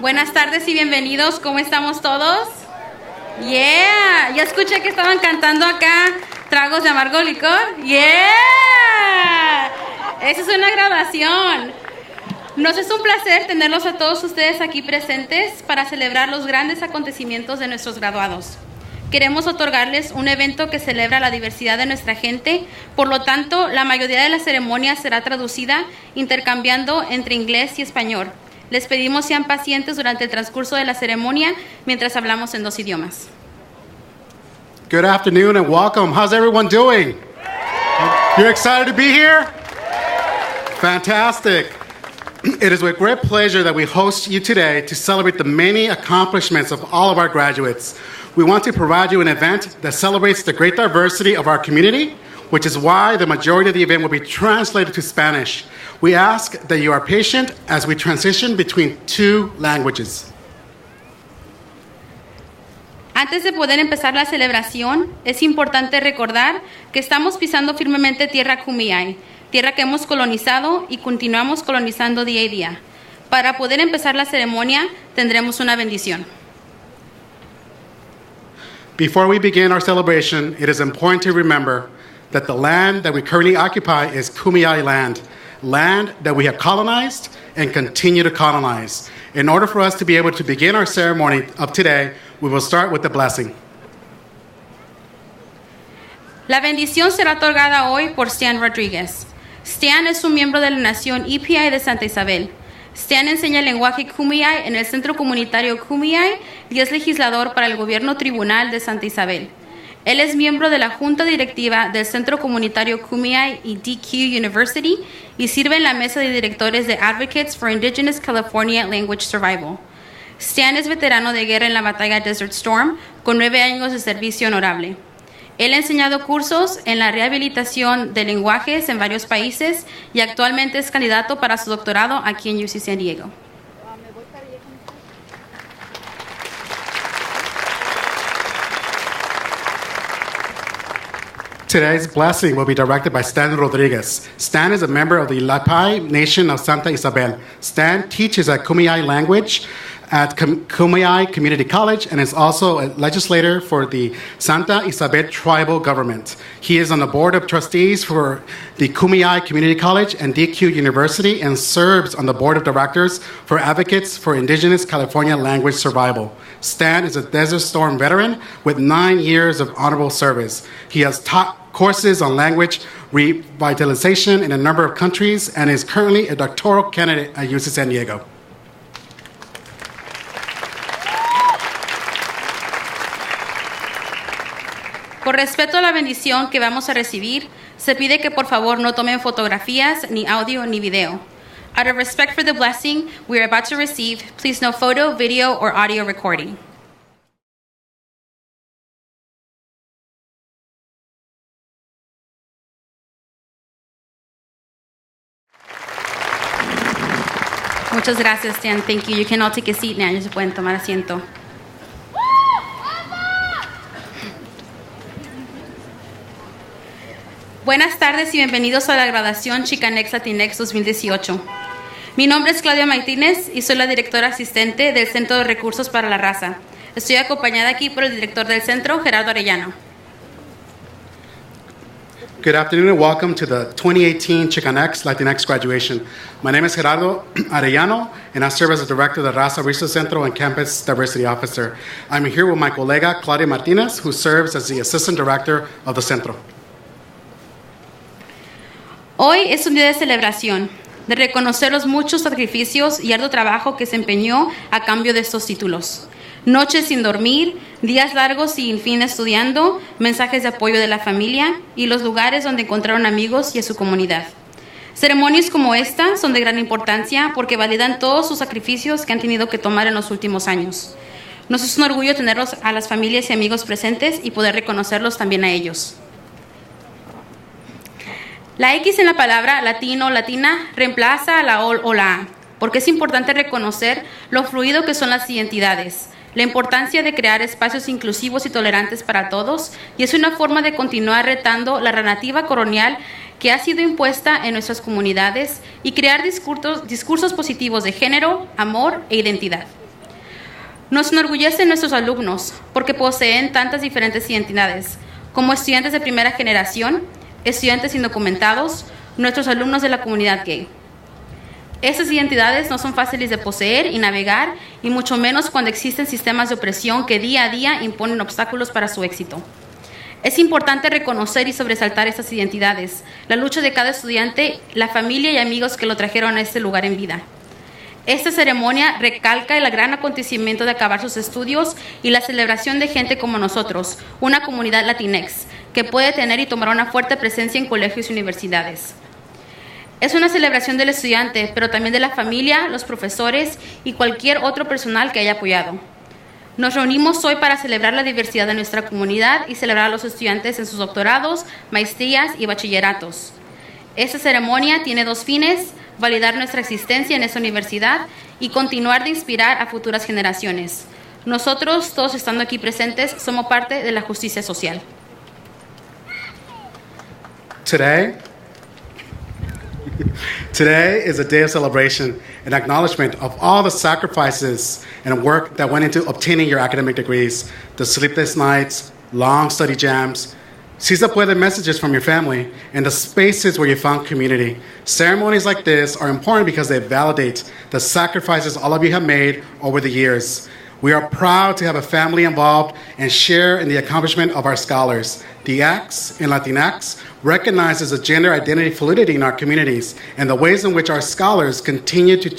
Buenas tardes y bienvenidos. ¿Cómo estamos todos? Yeah. Ya escuché que estaban cantando acá tragos de amargo licor. Yeah. Esa es una grabación. Nos es un placer tenerlos a todos ustedes aquí presentes para celebrar los grandes acontecimientos de nuestros graduados. Queremos otorgarles un evento que celebra la diversidad de nuestra gente, por lo tanto, la mayoría de la ceremonia será traducida intercambiando entre inglés y español. Les pedimos sean pacientes durante el transcurso de la ceremonia mientras hablamos en dos idiomas. Good afternoon and welcome. How's everyone doing? You're excited to be here? Fantastic. It is with great pleasure that we host you today to celebrate the many accomplishments of all of our graduates. We want to provide you an event that celebrates the great diversity of our community, which is why the majority of the event will be translated to Spanish. We ask that you are patient as we transition between two languages. Antes de poder empezar la celebración, es importante recordar que estamos pisando firmemente tierra Kumeyaay, tierra que hemos colonizado y continuamos colonizando día a día. Para poder empezar la ceremonia, tendremos una bendición. Before we begin our celebration, it is important to remember that the land that we currently occupy is Kumeyaay land that we have colonized and continue to colonize. In order for us to be able to begin our ceremony of today, we will start with the blessing. La bendición será otorgada hoy por Stan Rodríguez. Stan es un miembro de la Nación EPI de Santa Isabel. Stan enseña el lenguaje Kumeyaay en el Centro Comunitario Kumeyaay y es legislador para el Gobierno Tribunal de Santa Isabel. Él es miembro de la Junta Directiva del Centro Comunitario Kumeyaay y DQ University y sirve en la mesa de directores de Advocates for Indigenous California Language Survival. Stan es veterano de guerra en la batalla Desert Storm con 9 años de servicio honorable. Él ha enseñado cursos en la rehabilitación de lenguajes en varios países y actualmente es candidato para su doctorado aquí en UC San Diego. Today's blessing will be directed by Stan Rodriguez. Stan is a member of the Lapai Nation of Santa Isabel. Stan teaches at Kumeyaay language at Kumeyaay Community College and is also a legislator for the Santa Isabel Tribal Government. He is on the board of trustees for the Kumeyaay Community College and DQ University and serves on the board of directors for Advocates for Indigenous California Language Survival. Stan is a Desert Storm veteran with 9 years of honorable service. He has taught courses on language revitalization in a number of countries and is currently a doctoral candidate at UC San Diego. Por respeto a la bendición que vamos a recibir, se pide que por favor no tomen fotografías, ni audio, ni video. Out of respect for the blessing we are about to receive, please no photo, video, or audio recording. Muchas gracias, Stan. Thank you. You can all take a seat now. Ya se pueden tomar asiento. Buenas tardes y bienvenidos a la graduación Xicanx Latinx 2018. Mi nombre es Claudia Martínez y soy la directora asistente del Centro de Recursos para la Raza. Estoy acompañada aquí por el director del centro, Gerardo Arellano. Good afternoon and welcome to the 2018 Xicanx Latinx graduation. My name is Gerardo Arellano and I serve as the director of the Raza Research Centro and Campus Diversity Officer. I'm here with my colega Claudia Martínez, who serves as the assistant director of the Centro. Hoy es un día de celebración, de reconocer los muchos sacrificios y arduo trabajo que se empeñó a cambio de estos títulos. Noches sin dormir, días largos sin fin estudiando, mensajes de apoyo de la familia y los lugares donde encontraron amigos y a su comunidad. Ceremonias como esta son de gran importancia porque validan todos sus sacrificios que han tenido que tomar en los últimos años. Nos es un orgullo tenerlos a las familias y amigos presentes y poder reconocerlos también a ellos. La X en la palabra latino o latina reemplaza a la O la A, porque es importante reconocer lo fluido que son las identidades, la importancia de crear espacios inclusivos y tolerantes para todos, y es una forma de continuar retando la narrativa colonial que ha sido impuesta en nuestras comunidades y crear discursos positivos de género, amor e identidad. Nos enorgullecen nuestros alumnos porque poseen tantas diferentes identidades, como estudiantes de primera generación, estudiantes indocumentados, nuestros alumnos de la comunidad gay. Estas identidades no son fáciles de poseer y navegar, y mucho menos cuando existen sistemas de opresión que día a día imponen obstáculos para su éxito. Es importante reconocer y sobresaltar estas identidades, la lucha de cada estudiante, la familia y amigos que lo trajeron a este lugar en vida. Esta ceremonia recalca el gran acontecimiento de acabar sus estudios y la celebración de gente como nosotros, una comunidad latinx, que puede tener y tomar una fuerte presencia en colegios y universidades. Es una celebración del estudiante, pero también de la familia, los profesores y cualquier otro personal que haya apoyado. Nos reunimos hoy para celebrar la diversidad de nuestra comunidad y celebrar a los estudiantes en sus doctorados, maestrías y bachilleratos. Esta ceremonia tiene dos fines: validar nuestra existencia en esta universidad y continuar de inspirar a futuras generaciones. Nosotros, todos estando aquí presentes, somos parte de la justicia social. Today is a day of celebration and acknowledgement of all the sacrifices and work that went into obtaining your academic degrees, the sleepless nights, long study jams, si se puede messages from your family, and the spaces where you found community. Ceremonies like this are important because they validate the sacrifices all of you have made over the years. We are proud to have a family involved and share in the accomplishment of our scholars. The X in Latinx recognizes the gender identity fluidity in our communities and the ways in which our scholars continue to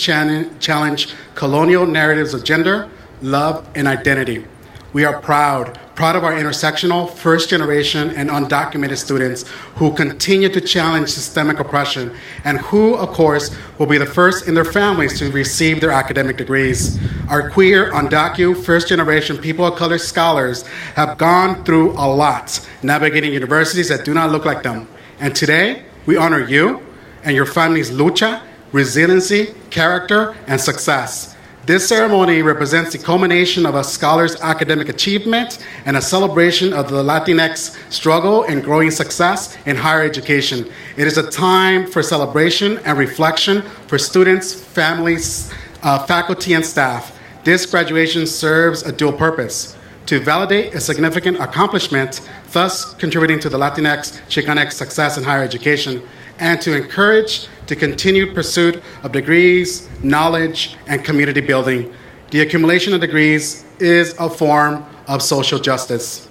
challenge colonial narratives of gender, love, and identity. We are proud of our intersectional, first-generation, and undocumented students who continue to challenge systemic oppression and who, of course, will be the first in their families to receive their academic degrees. Our queer, undocu, first-generation, people of color scholars have gone through a lot, navigating universities that do not look like them. And today, we honor you and your family's lucha, resiliency, character, and success. This ceremony represents the culmination of a scholar's academic achievement and a celebration of the Latinx struggle and growing success in higher education. It is a time for celebration and reflection for students, families, faculty, and staff. This graduation serves a dual purpose: to validate a significant accomplishment, thus contributing to the Latinx, Xicanx success in higher education, and to encourage the continued pursuit of degrees, knowledge, and community building. The accumulation of degrees is a form of social justice.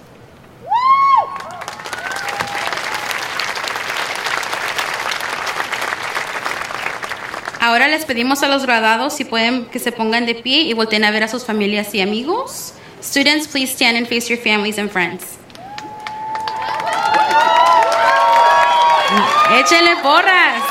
Ahora les pedimos a los graduados si pueden que se pongan de pie y volteen a ver a sus familias y amigos. Students, please stand and face your families and friends. Échenle porras.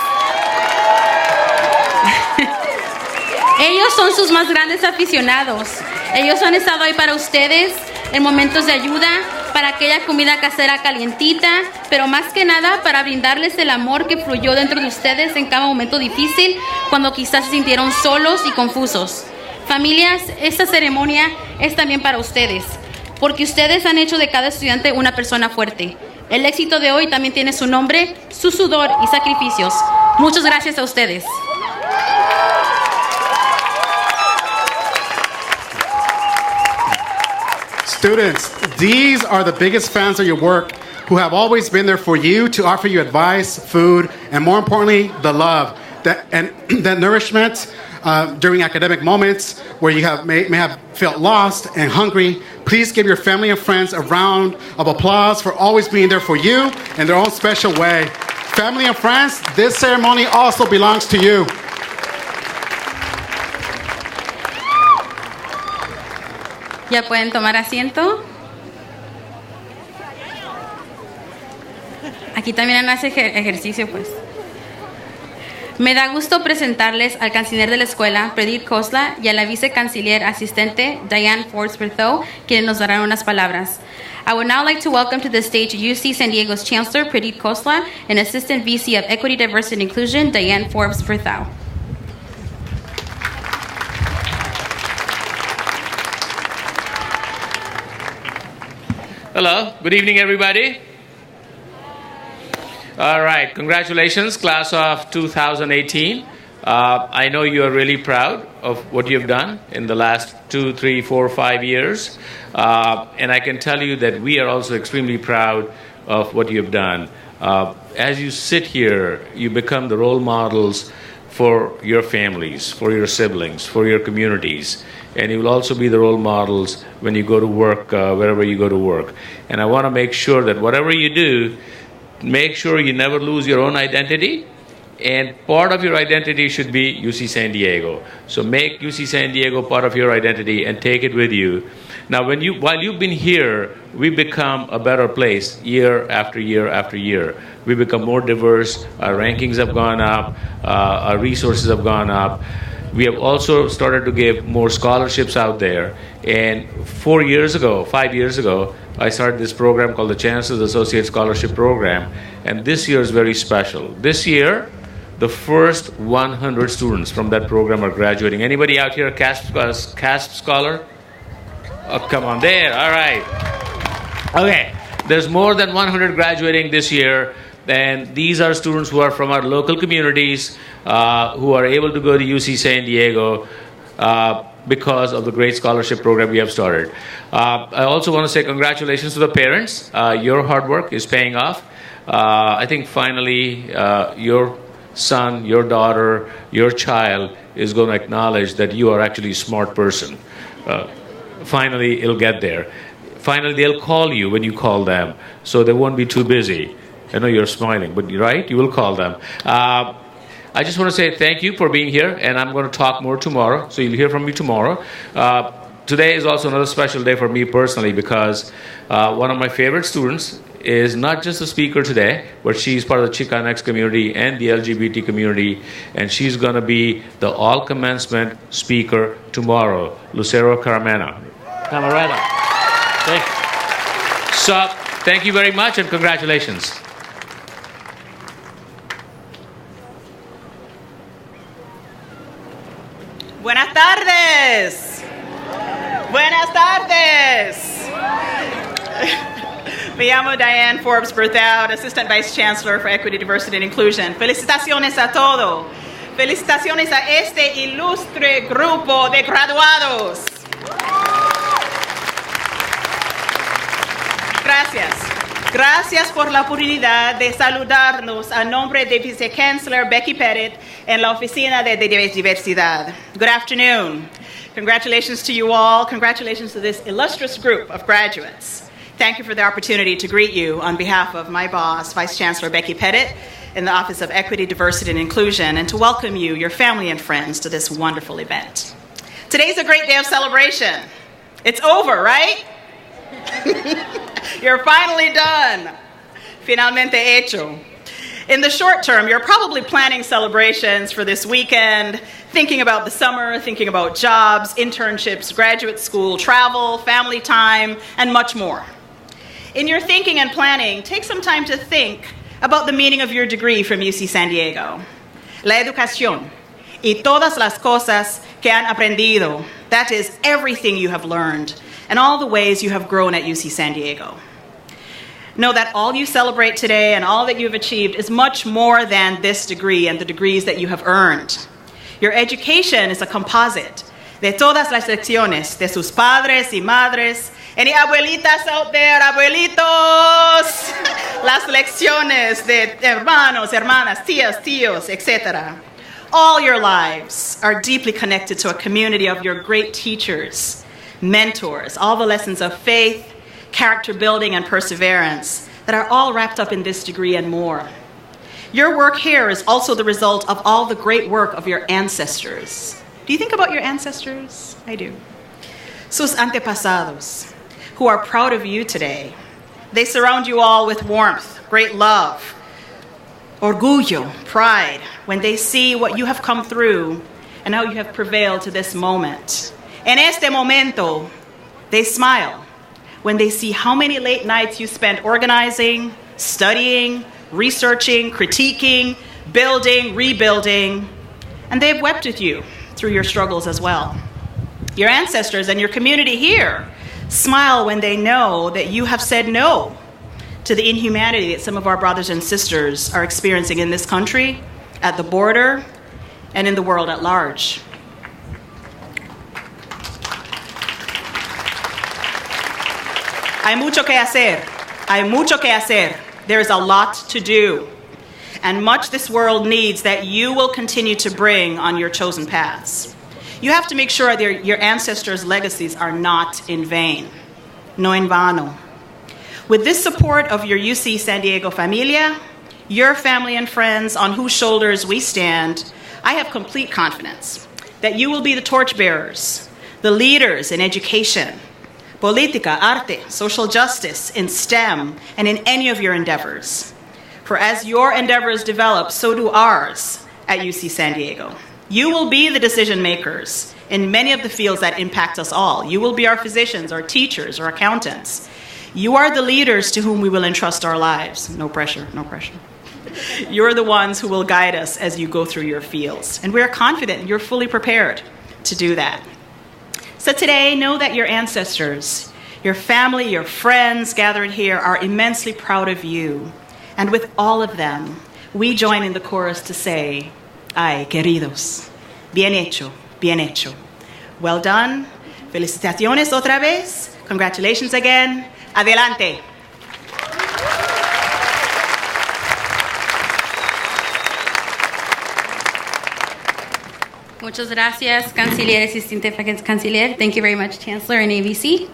Ellos son sus más grandes aficionados. Ellos han estado ahí para ustedes en momentos de ayuda, para aquella comida casera calientita, pero más que nada para brindarles el amor que fluyó dentro de ustedes en cada momento difícil, cuando quizás se sintieron solos y confusos. Familias, esta ceremonia es también para ustedes, porque ustedes han hecho de cada estudiante una persona fuerte. El éxito de hoy también tiene su nombre, su sudor y sacrificios. Muchas gracias a ustedes. Students, these are the biggest fans of your work who have always been there for you to offer you advice, food, and more importantly, the love, that nourishment during academic moments where you may have felt lost and hungry. Please give your family and friends a round of applause for always being there for you in their own special way. Family and friends, this ceremony also belongs to you. Ya pueden tomar asiento. Aquí también hace ejercicio, pues. Me da gusto presentarles al canciller de la escuela, Berthoud Khosla, y a la vicecanciller asistente, Diane Forbes Berthoud, quienes nos darán unas palabras. I would now like to welcome to the stage UC San Diego's Chancellor, Berthoud Khosla, and Assistant VC of Equity, Diversity, and Inclusion, Diane Forbes Berthoud. Hello, good evening, everybody. All right, congratulations, class of 2018. I know you are really proud. of what you've done in the last 2, 3, 4, 5 years. And I can tell you that we are also extremely proud of what you've done. As you sit here, you become the role models for your families, for your siblings, for your communities. And you will also be the role models when you go to work, wherever you go to work. And I want to make sure that whatever you do, make sure you never lose your own identity. And part of your identity should be UC San Diego. So make UC San Diego part of your identity and take it with you. Now, while you've been here, we become a better place year after year after year. We become more diverse. Our rankings have gone up. Our resources have gone up. We have also started to give more scholarships out there. And 5 years ago, I started this program called the Chancellor's Associate Scholarship Program. And this year is very special. This year, the first 100 students from that program are graduating. Anybody out here a CASP scholar? Oh, come on, there, all right. Okay, there's more than 100 graduating this year, and these are students who are from our local communities, who are able to go to UC San Diego because of the great scholarship program we have started. I also want to say congratulations to the parents. Your hard work is paying off. I think finally your son, your daughter, your child is going to acknowledge that you are actually a smart person. Finally, it'll get there. Finally, they'll call you when you call them, so they won't be too busy. I know you're smiling, but right? You will call them. I just want to say thank you for being here, and I'm going to talk more tomorrow, so you'll hear from me tomorrow. Today is also another special day for me personally because one of my favorite students is not just a speaker today, but she's part of the Xicanx community and the LGBT community, and she's going to be the all-commencement speaker tomorrow, Lucero Camarena. So, thank you very much and congratulations. Buenas tardes. Buenas tardes. Me llamo Diane Forbes Berthoud, Assistant Vice Chancellor for Equity, Diversity and Inclusion. Felicitaciones a todos. Felicitaciones a este ilustre grupo de graduados. Gracias. Gracias por la oportunidad de saludarnos a nombre de Vice-Chancellor Becky Pettit en la Oficina de Diversidad. Good afternoon. Congratulations to you all. Congratulations to this illustrious group of graduates. Thank you for the opportunity to greet you on behalf of my boss, Vice Chancellor Becky Pettit, in the Office of Equity, Diversity, and Inclusion, and to welcome you, your family and friends, to this wonderful event. Today's a great day of celebration. It's over, right? You're finally done. Finalmente hecho. In the short term, you're probably planning celebrations for this weekend, thinking about the summer, thinking about jobs, internships, graduate school, travel, family time, and much more. In your thinking and planning, take some time to think about the meaning of your degree from UC San Diego. La educación y todas las cosas que han aprendido. That is everything you have learned and all the ways you have grown at UC San Diego. Know that all you celebrate today and all that you have achieved is much more than this degree and the degrees that you have earned. Your education is a composite de todas las lecciones de sus padres y madres. Any abuelitas out there, abuelitos? Las lecciones de hermanos, hermanas, tías, tíos, etc. All your lives are deeply connected to a community of your great teachers, mentors, all the lessons of faith, character building, and perseverance that are all wrapped up in this degree and more. Your work here is also the result of all the great work of your ancestors. Do you think about your ancestors? I do. Sus antepasados, who are proud of you today. They surround you all with warmth, great love, orgullo, pride, when they see what you have come through and how you have prevailed to this moment. En este momento, they smile when they see how many late nights you spent organizing, studying, researching, critiquing, building, rebuilding, and they've wept with you through your struggles as well. Your ancestors and your community here smile when they know that you have said no to the inhumanity that some of our brothers and sisters are experiencing in this country, at the border, and in the world at large. Hay mucho que hacer. Hay mucho que hacer. There's a lot to do. And much this world needs that you will continue to bring on your chosen paths. You have to make sure that your ancestors' legacies are not in vain. No en vano. With this support of your UC San Diego familia, your family and friends on whose shoulders we stand, I have complete confidence that you will be the torchbearers, the leaders in education, política, arte, social justice, in STEM, and in any of your endeavors. For as your endeavors develop, so do ours at UC San Diego. You will be the decision makers in many of the fields that impact us all. You will be our physicians, our teachers, our accountants. You are the leaders to whom we will entrust our lives. No pressure, no pressure. You're the ones who will guide us as you go through your fields. And we are confident you're fully prepared to do that. So today, know that your ancestors, your family, your friends gathered here are immensely proud of you. And with all of them, we join in the chorus to say, ay, queridos, bien hecho, bien hecho. Well done. Felicitaciones otra vez. Congratulations again. Adelante. Muchas gracias, Canciller, Asistente Canciller. Thank you very much, Chancellor and ABC.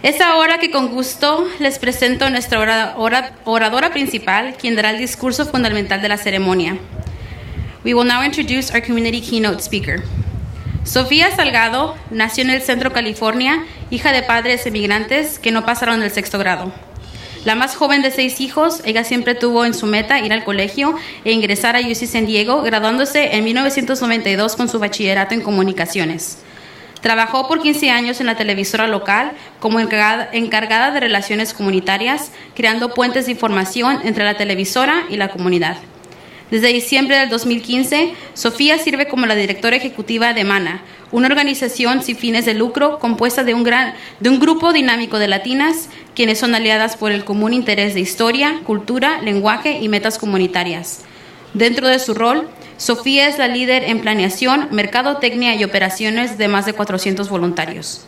Es ahora que con gusto les presento a nuestra oradora principal, quien dará el discurso fundamental de la ceremonia. We will now introduce our community keynote speaker. Sofia Salgado nació en el Centro, California, hija de padres emigrantes que no pasaron el 6º grado. La más joven de 6 hijos, ella siempre tuvo en su meta ir al colegio e ingresar a UC San Diego, graduándose en 1992 con su bachillerato en comunicaciones. Trabajó por 15 años en la televisora local como encargada de relaciones comunitarias, creando puentes de información entre la televisora y la comunidad. Desde diciembre del 2015, Sofía sirve como la directora ejecutiva de MANA, una organización sin fines de lucro compuesta de un grupo dinámico de latinas, quienes son aliadas por el común interés de historia, cultura, lenguaje y metas comunitarias. Dentro de su rol, Sofía es la líder en planeación, mercadotecnia y operaciones de más de 400 voluntarios.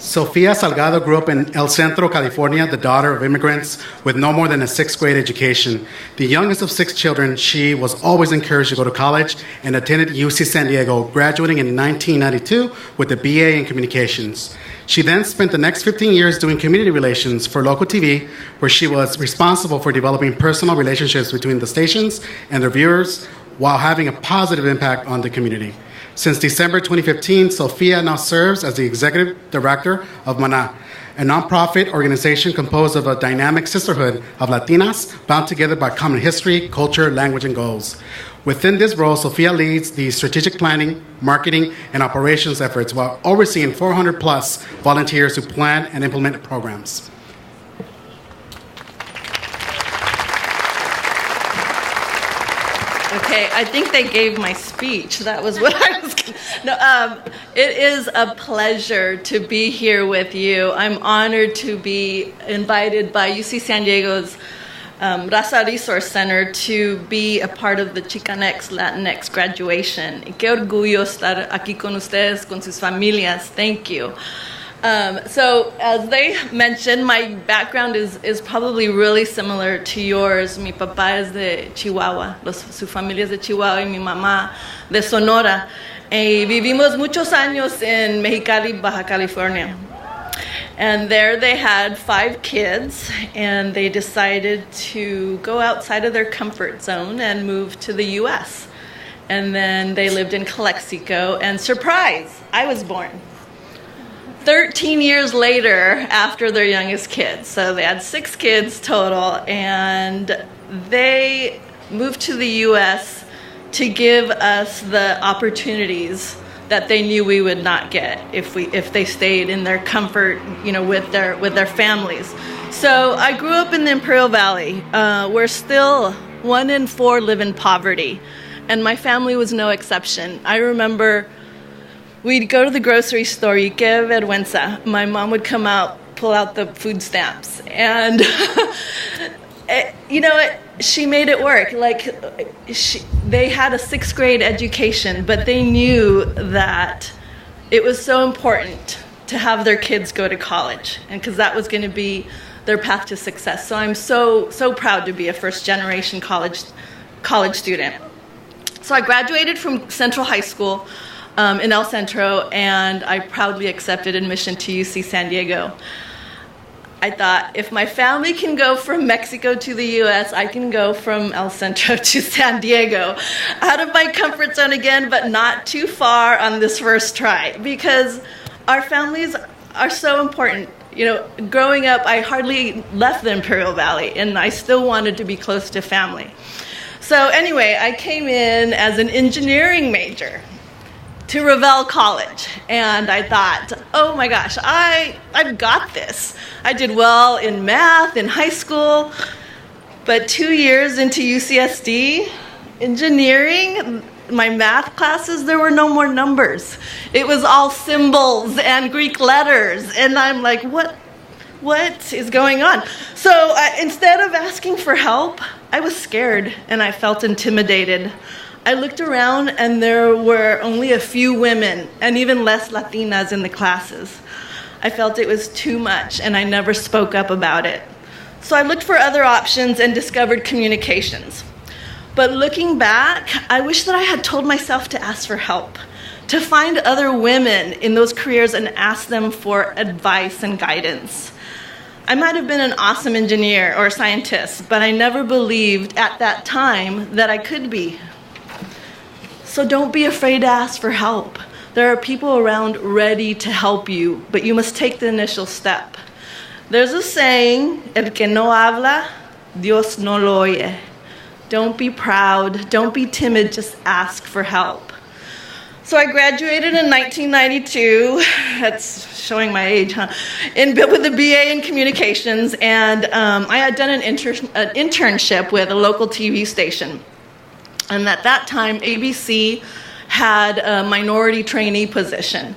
Sofia Salgado grew up in El Centro, California, the daughter of immigrants with no more than a 6th grade education. The youngest of 6 children, she was always encouraged to go to college and attended UC San Diego, graduating in 1992 with a BA in communications. She then spent the next 15 years doing community relations for local TV, where she was responsible for developing personal relationships between the stations and their viewers while having a positive impact on the community. Since December 2015, Sofia now serves as the executive director of MANA, a nonprofit organization composed of a dynamic sisterhood of Latinas bound together by common history, culture, language, and goals. Within this role, Sofia leads the strategic planning, marketing, and operations efforts while overseeing 400-plus volunteers who plan and implement programs. Okay, I think they gave my speech. That was what I was going to... No, it is a pleasure to be here with you. I'm honored to be invited by UC San Diego's Raza Resource Center to be a part of the Xicanx Latinx graduation. Qué orgullo estar aquí con ustedes, con sus familias. Thank you. So, as they mentioned, my background is probably really similar to yours. Mi papá es de Chihuahua, su familia es de Chihuahua y mi mamá de Sonora. Y vivimos muchos años en Mexicali, Baja California. And there they had 5 kids, and they decided to go outside of their comfort zone and move to the U.S. And then they lived in Calexico, and surprise, I was born 13 years later after their youngest kids. So they had 6 kids total, and they moved to the U.S. to give us the opportunities that they knew we would not get if they stayed in their comfort, with their families. So I grew up in the Imperial Valley, where still 1 in 4 live in poverty, and my family was no exception. I remember we'd go to the grocery store, y que vergüenza. My mom would come out, pull out the food stamps, and she made it work. They had a 6th grade education, but they knew that it was so important to have their kids go to college, and because that was going to be their path to success. So I'm so proud to be a first-generation college student. So I graduated from Central High School in El Centro, and I proudly accepted admission to UC San Diego. I thought, if my family can go from Mexico to the U.S., I can go from El Centro to San Diego. Out of my comfort zone again, but not too far on this first try, because our families are so important. You know, growing up, I hardly left the Imperial Valley, and I still wanted to be close to family. So anyway, I came in as an engineering major to Revelle College, and I thought, oh my gosh, I've got this. I did well in math in high school, but 2 years into UCSD engineering, my math classes, there were no more numbers. It was all symbols and Greek letters, and I'm like, what is going on? So instead of asking for help, I was scared and I felt intimidated. I looked around and there were only a few women and even less Latinas in the classes. I felt it was too much and I never spoke up about it. So I looked for other options and discovered communications. But looking back, I wish that I had told myself to ask for help, to find other women in those careers and ask them for advice and guidance. I might have been an awesome engineer or scientist, but I never believed at that time that I could be. So don't be afraid to ask for help. There are people around ready to help you, but you must take the initial step. There's a saying, el que no habla, Dios no lo oye. Don't be proud, don't be timid, just ask for help. So I graduated in 1992, that's showing my age, huh? With a BA in communications, and I had done an internship with a local TV station. And at that time, ABC had a minority trainee position.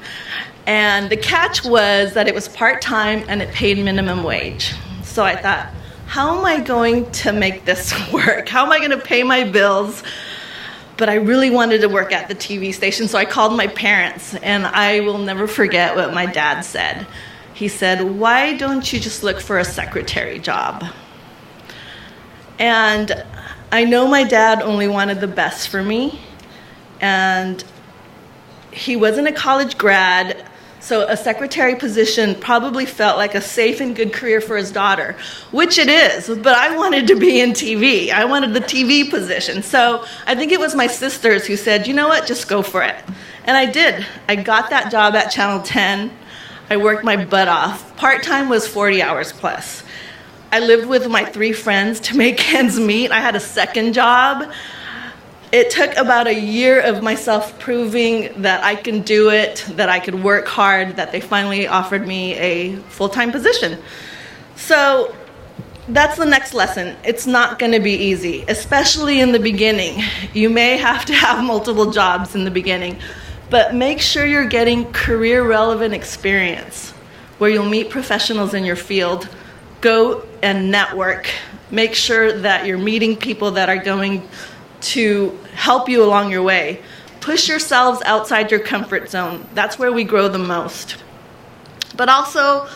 And the catch was that it was part-time and it paid minimum wage. So I thought, how am I going to make this work? How am I going to pay my bills? But I really wanted to work at the TV station, so I called my parents, and I will never forget what my dad said. He said, why don't you just look for a secretary job? And I know my dad only wanted the best for me, and he wasn't a college grad, so a secretary position probably felt like a safe and good career for his daughter, which it is, but I wanted to be in TV. I wanted the TV position. So I think it was my sisters who said, you know what, just go for it. And I did. I got that job at Channel 10. I worked my butt off. Part-time was 40 hours plus. I lived with my 3 friends to make ends meet. I had a second job. It took about a year of myself proving that I can do it, that I could work hard, that they finally offered me a full-time position. So that's the next lesson. It's not going to be easy, especially in the beginning. You may have to have multiple jobs in the beginning, but make sure you're getting career-relevant experience where you'll meet professionals in your field. Go and network. Make sure that you're meeting people that are going to help you along your way. Push yourselves outside your comfort zone. That's where we grow the most. But also,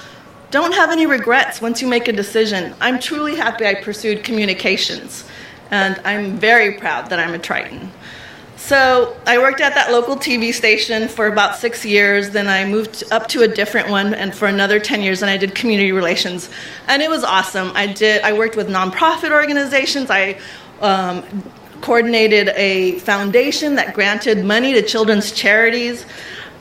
don't have any regrets once you make a decision. I'm truly happy I pursued communications, and I'm very proud that I'm a Triton. So I worked at that local TV station for about 6 years, then I moved up to a different one, and for another 10 years, and I did community relations. And it was awesome. I worked with nonprofit organizations. I coordinated a foundation that granted money to children's charities.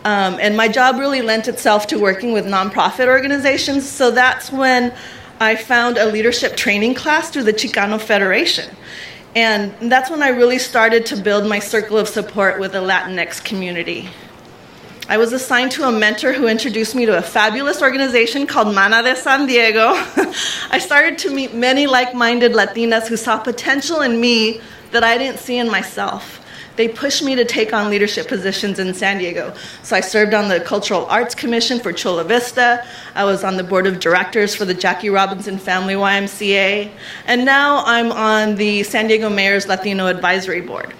And my job really lent itself to working with nonprofit organizations. So that's when I found a leadership training class through the Chicano Federation. And that's when I really started to build my circle of support with the Latinx community. I was assigned to a mentor who introduced me to a fabulous organization called Mana de San Diego. I started to meet many like-minded Latinas who saw potential in me that I didn't see in myself. They pushed me to take on leadership positions in San Diego. So I served on the Cultural Arts Commission for Chula Vista. I was on the board of directors for the Jackie Robinson Family YMCA. And now I'm on the San Diego Mayor's Latino Advisory Board.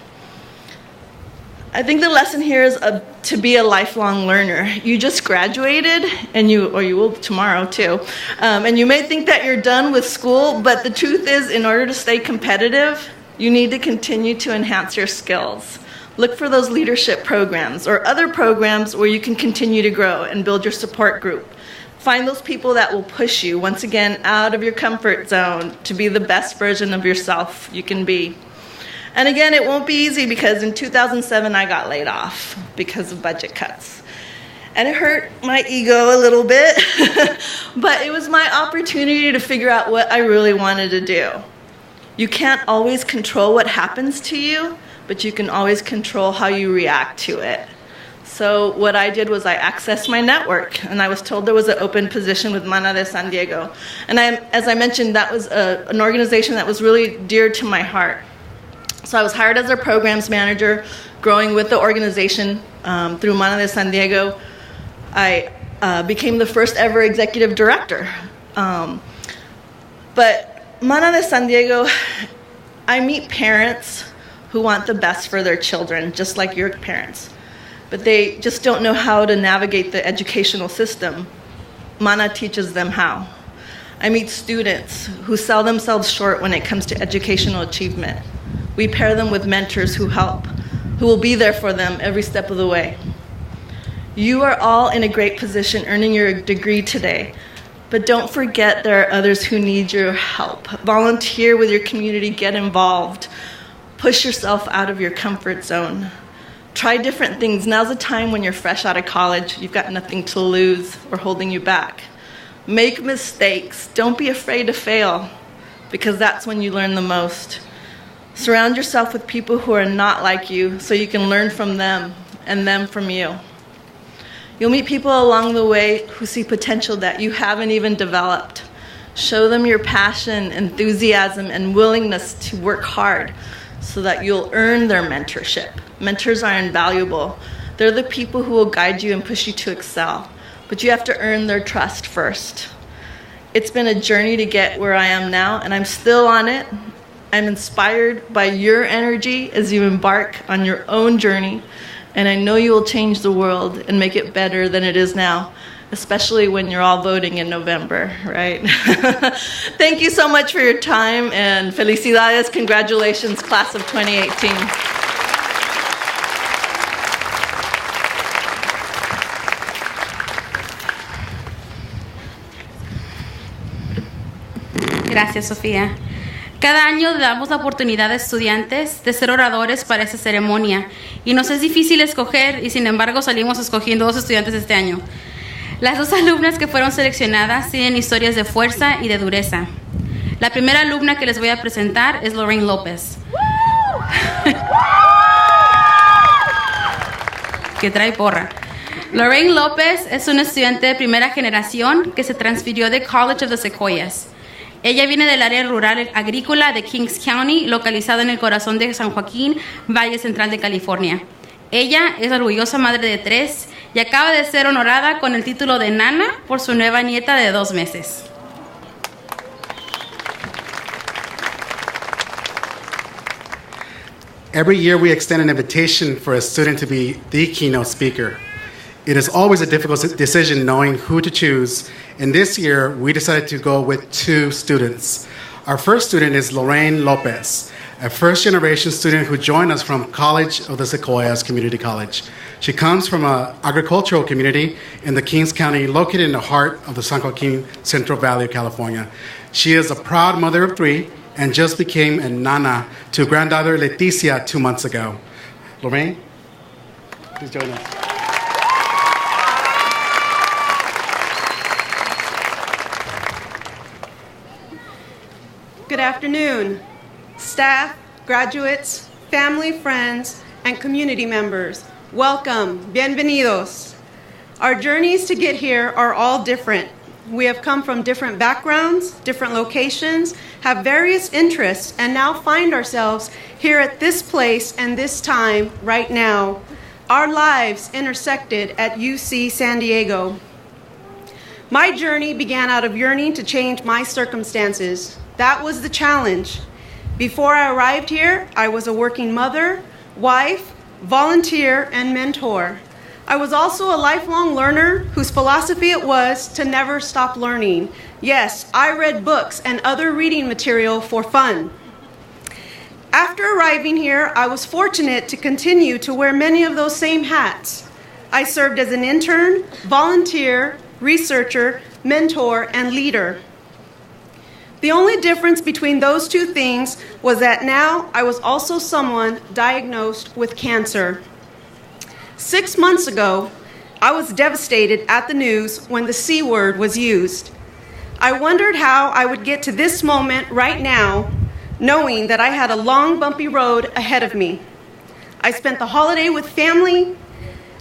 I think the lesson here is to be a lifelong learner. You just graduated, and you will tomorrow too, and you may think that you're done with school, but the truth is, in order to stay competitive, you need to continue to enhance your skills. Look for those leadership programs or other programs where you can continue to grow and build your support group. Find those people that will push you, once again, out of your comfort zone to be the best version of yourself you can be. And again, it won't be easy because in 2007, I got laid off because of budget cuts. And it hurt my ego a little bit, but it was my opportunity to figure out what I really wanted to do. You can't always control what happens to you, but you can always control how you react to it. So what I did was I accessed my network, and I was told there was an open position with Mana de San Diego. And as I mentioned, that was an organization that was really dear to my heart. So I was hired as their programs manager, growing with the organization through Mana de San Diego. I became the first ever executive director. But Mana de San Diego, I meet parents who want the best for their children, just like your parents. But they just don't know how to navigate the educational system. Mana teaches them how. I meet students who sell themselves short when it comes to educational achievement. We pair them with mentors who help, who will be there for them every step of the way. You are all in a great position earning your degree today, but don't forget there are others who need your help. Volunteer with your community, get involved. Push yourself out of your comfort zone. Try different things. Now's the time when you're fresh out of college. You've got nothing to lose or holding you back. Make mistakes. Don't be afraid to fail, because that's when you learn the most. Surround yourself with people who are not like you so you can learn from them and them from you. You'll meet people along the way who see potential that you haven't even developed. Show them your passion, enthusiasm, and willingness to work hard so that you'll earn their mentorship. Mentors are invaluable. They're the people who will guide you and push you to excel, but you have to earn their trust first. It's been a journey to get where I am now, and I'm still on it. I'm inspired by your energy as you embark on your own journey, and I know you will change the world and make it better than it is now, especially when you're all voting in November, right? Thank you so much for your time, and felicidades, congratulations, class of 2018. Gracias, Sofía. Cada año damos la oportunidad a estudiantes de ser oradores para esta ceremonia y nos es difícil escoger, y sin embargo salimos escogiendo 2 estudiantes este año. Las 2 alumnas que fueron seleccionadas tienen historias de fuerza y de dureza. La primera alumna que les voy a presentar es Lorraine Lopez, que trae porra. Lorraine Lopez es una estudiante de primera generación que se transfirió de College of the Sequoias. Ella viene del área rural agrícola de Kings County, localizado en el corazón de San Joaquín, Valle Central de California. Ella es orgullosa madre de 3 y acaba de ser honorada con el título de nana por su nueva nieta de 2 meses. Every year we extend an invitation for a student to be the keynote speaker. It is always a difficult decision knowing who to choose, and this year we decided to go with 2 students. Our first student is Lorraine Lopez, a first-generation student who joined us from College of the Sequoias Community College. She comes from an agricultural community in the Kings County, located in the heart of the San Joaquin Central Valley of California. She is a proud mother of 3 and just became a nana to granddaughter Leticia 2 months ago. Lorraine, please join us. Good afternoon, staff, graduates, family, friends, and community members. Welcome, bienvenidos. Our journeys to get here are all different. We have come from different backgrounds, different locations, have various interests, and now find ourselves here at this place and this time right now. Our lives intersected at UC San Diego. My journey began out of yearning to change my circumstances. That was the challenge. Before I arrived here, I was a working mother, wife, volunteer, and mentor. I was also a lifelong learner whose philosophy it was to never stop learning. Yes, I read books and other reading material for fun. After arriving here, I was fortunate to continue to wear many of those same hats. I served as an intern, volunteer, researcher, mentor, and leader. The only difference between those two things was that now I was also someone diagnosed with cancer. 6 months ago, I was devastated at the news when the C word was used. I wondered how I would get to this moment right now, knowing that I had a long, bumpy road ahead of me. I spent the holiday with family,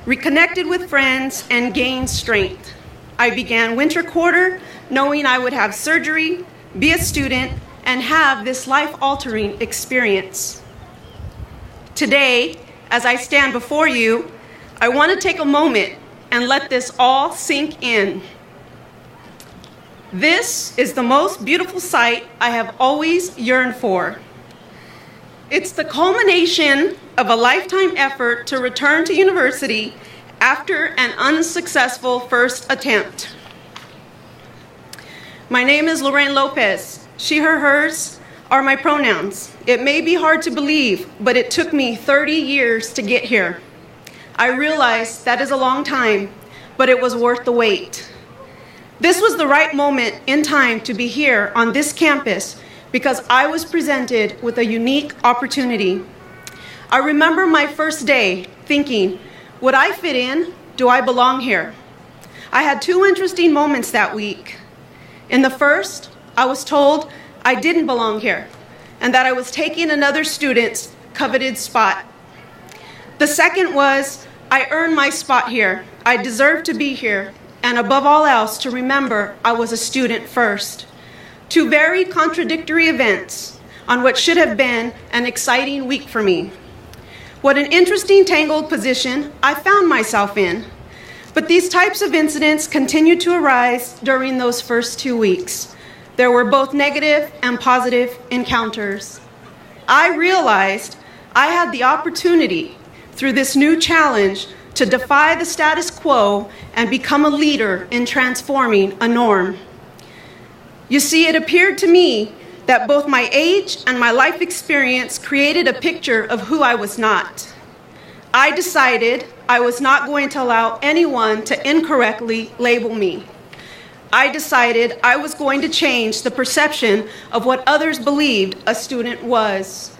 reconnected with friends, and gained strength. I began winter quarter knowing I would have surgery, be a student, and have this life-altering experience. Today, as I stand before you, I want to take a moment and let this all sink in. This is the most beautiful sight I have always yearned for. It's the culmination of a lifetime effort to return to university after an unsuccessful first attempt. My name is Lorraine Lopez. She, her, hers are my pronouns. It may be hard to believe, but it took me 30 years to get here. I realize that is a long time, but it was worth the wait. This was the right moment in time to be here on this campus because I was presented with a unique opportunity. I remember my first day thinking, would I fit in? Do I belong here? I had two interesting moments that week. In the first, I was told I didn't belong here and that I was taking another student's coveted spot. The second was, I earned my spot here. I deserve to be here, and above all else, to remember I was a student first. Two very contradictory events on what should have been an exciting week for me. What an interesting tangled position I found myself in. But these types of incidents continued to arise during those first 2 weeks. There were both negative and positive encounters. I realized I had the opportunity through this new challenge to defy the status quo and become a leader in transforming a norm. You see, it appeared to me that both my age and my life experience created a picture of who I was not. I decided I was not going to allow anyone to incorrectly label me. I decided I was going to change the perception of what others believed a student was.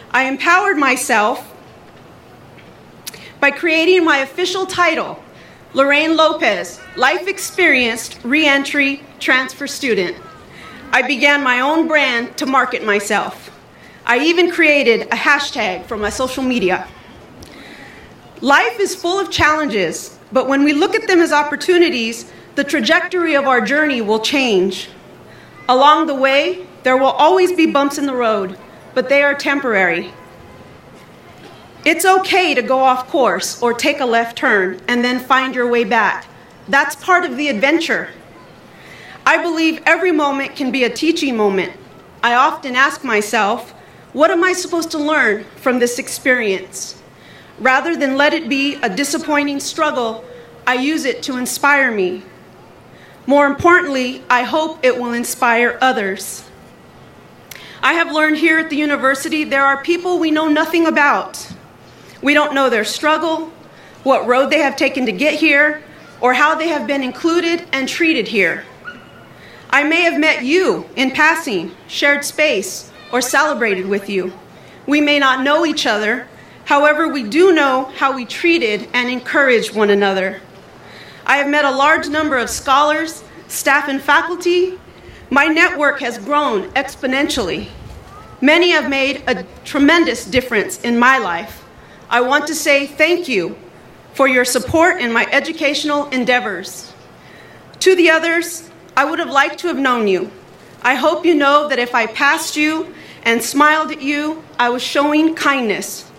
I empowered myself by creating my official title, Lorraine Lopez, Life Experienced Reentry Transfer Student. I began my own brand to market myself. I even created a hashtag for my social media. Life is full of challenges, but when we look at them as opportunities, the trajectory of our journey will change. Along the way, there will always be bumps in the road, but they are temporary. It's okay to go off course or take a left turn and then find your way back. That's part of the adventure. I believe every moment can be a teaching moment. I often ask myself, what am I supposed to learn from this experience? Rather than let it be a disappointing struggle, I use it to inspire me. More importantly, I hope it will inspire others. I have learned here at the university there are people we know nothing about. We don't know their struggle, what road they have taken to get here, or how they have been included and treated here. I may have met you in passing, shared space, or celebrated with you. We may not know each other. However, we do know how we treated and encouraged one another. I have met a large number of scholars, staff, and faculty. My network has grown exponentially. Many have made a tremendous difference in my life. I want to say thank you for your support in my educational endeavors. To the others, I would have liked to have known you. I hope you know that if I passed you and smiled at you, I was showing kindness.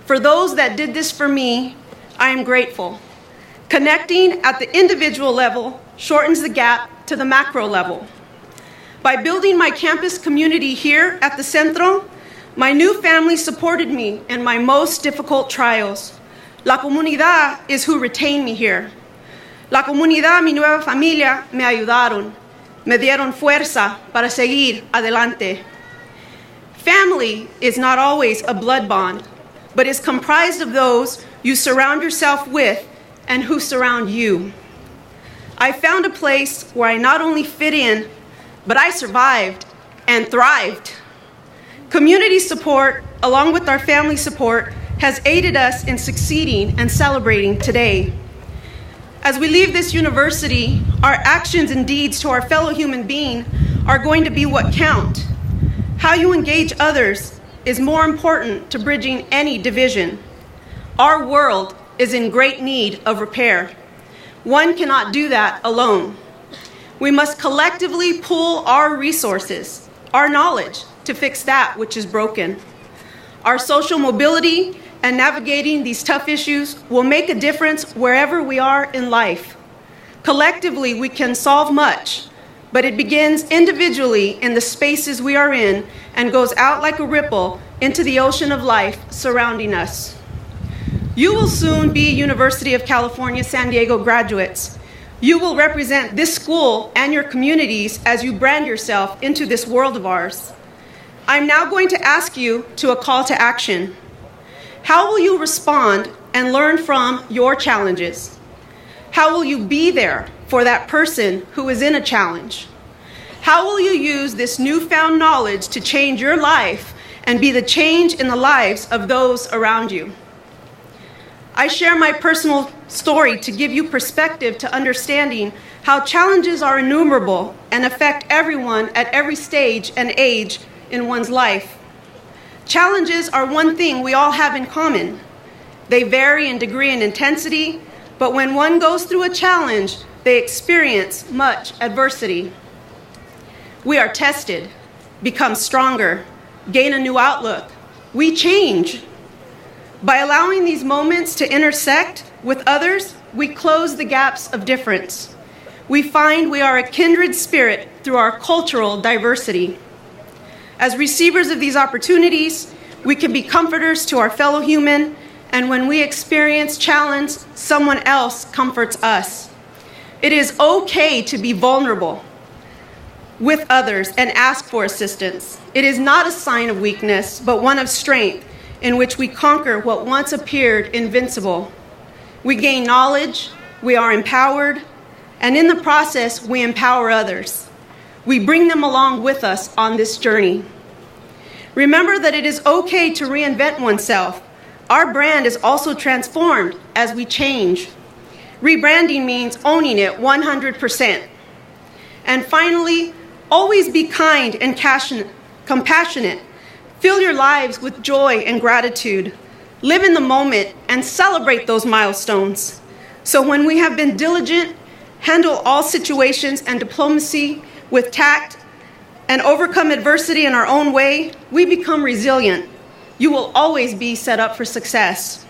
For those that did this for me, I am grateful. Connecting at the individual level shortens the gap to the macro level. By building my campus community here at the Centro, My new family supported me in my most difficult trials. La comunidad is who retained me here. La comunidad, mi nueva familia, me ayudaron. Me dieron fuerza para seguir adelante. Family is not always a blood bond, but is comprised of those you surround yourself with and who surround you. I found a place where I not only fit in, but I survived and thrived. Community support, along with our family support, has aided us in succeeding and celebrating today. As we leave this university, our actions and deeds to our fellow human being are going to be what count. How you engage others is more important to bridging any division. Our world is in great need of repair. One cannot do that alone. We must collectively pool our resources, our knowledge, to fix that which is broken. Our social mobility and navigating these tough issues will make a difference wherever we are in life. Collectively, we can solve much, but it begins individually in the spaces we are in and goes out like a ripple into the ocean of life surrounding us. You will soon be University of California, San Diego graduates. You will represent this school and your communities as you brand yourself into this world of ours. I'm now going to ask you to a call to action. How will you respond and learn from your challenges? How will you be there for that person who is in a challenge? How will you use this newfound knowledge to change your life and be the change in the lives of those around you? I share my personal story to give you perspective to understanding how challenges are innumerable and affect everyone at every stage and age in one's life. Challenges are one thing we all have in common. They vary in degree and intensity, but when one goes through a challenge, they experience much adversity. We are tested, become stronger, gain a new outlook. We change. By allowing these moments to intersect with others, we close the gaps of difference. We find we are a kindred spirit through our cultural diversity. As receivers of these opportunities, we can be comforters to our fellow human, and when we experience challenge, someone else comforts us. It is okay to be vulnerable with others and ask for assistance. It is not a sign of weakness, but one of strength, in which we conquer what once appeared invincible. We gain knowledge, we are empowered, and in the process, we empower others. We bring them along with us on this journey. Remember that it is okay to reinvent oneself. Our brand is also transformed as we change. Rebranding means owning it 100%. And finally, always be kind and compassionate. Fill your lives with joy and gratitude. Live in the moment and celebrate those milestones. So when we have been diligent, handle all situations and diplomacy with tact, and overcome adversity in our own way, we become resilient. You will always be set up for success.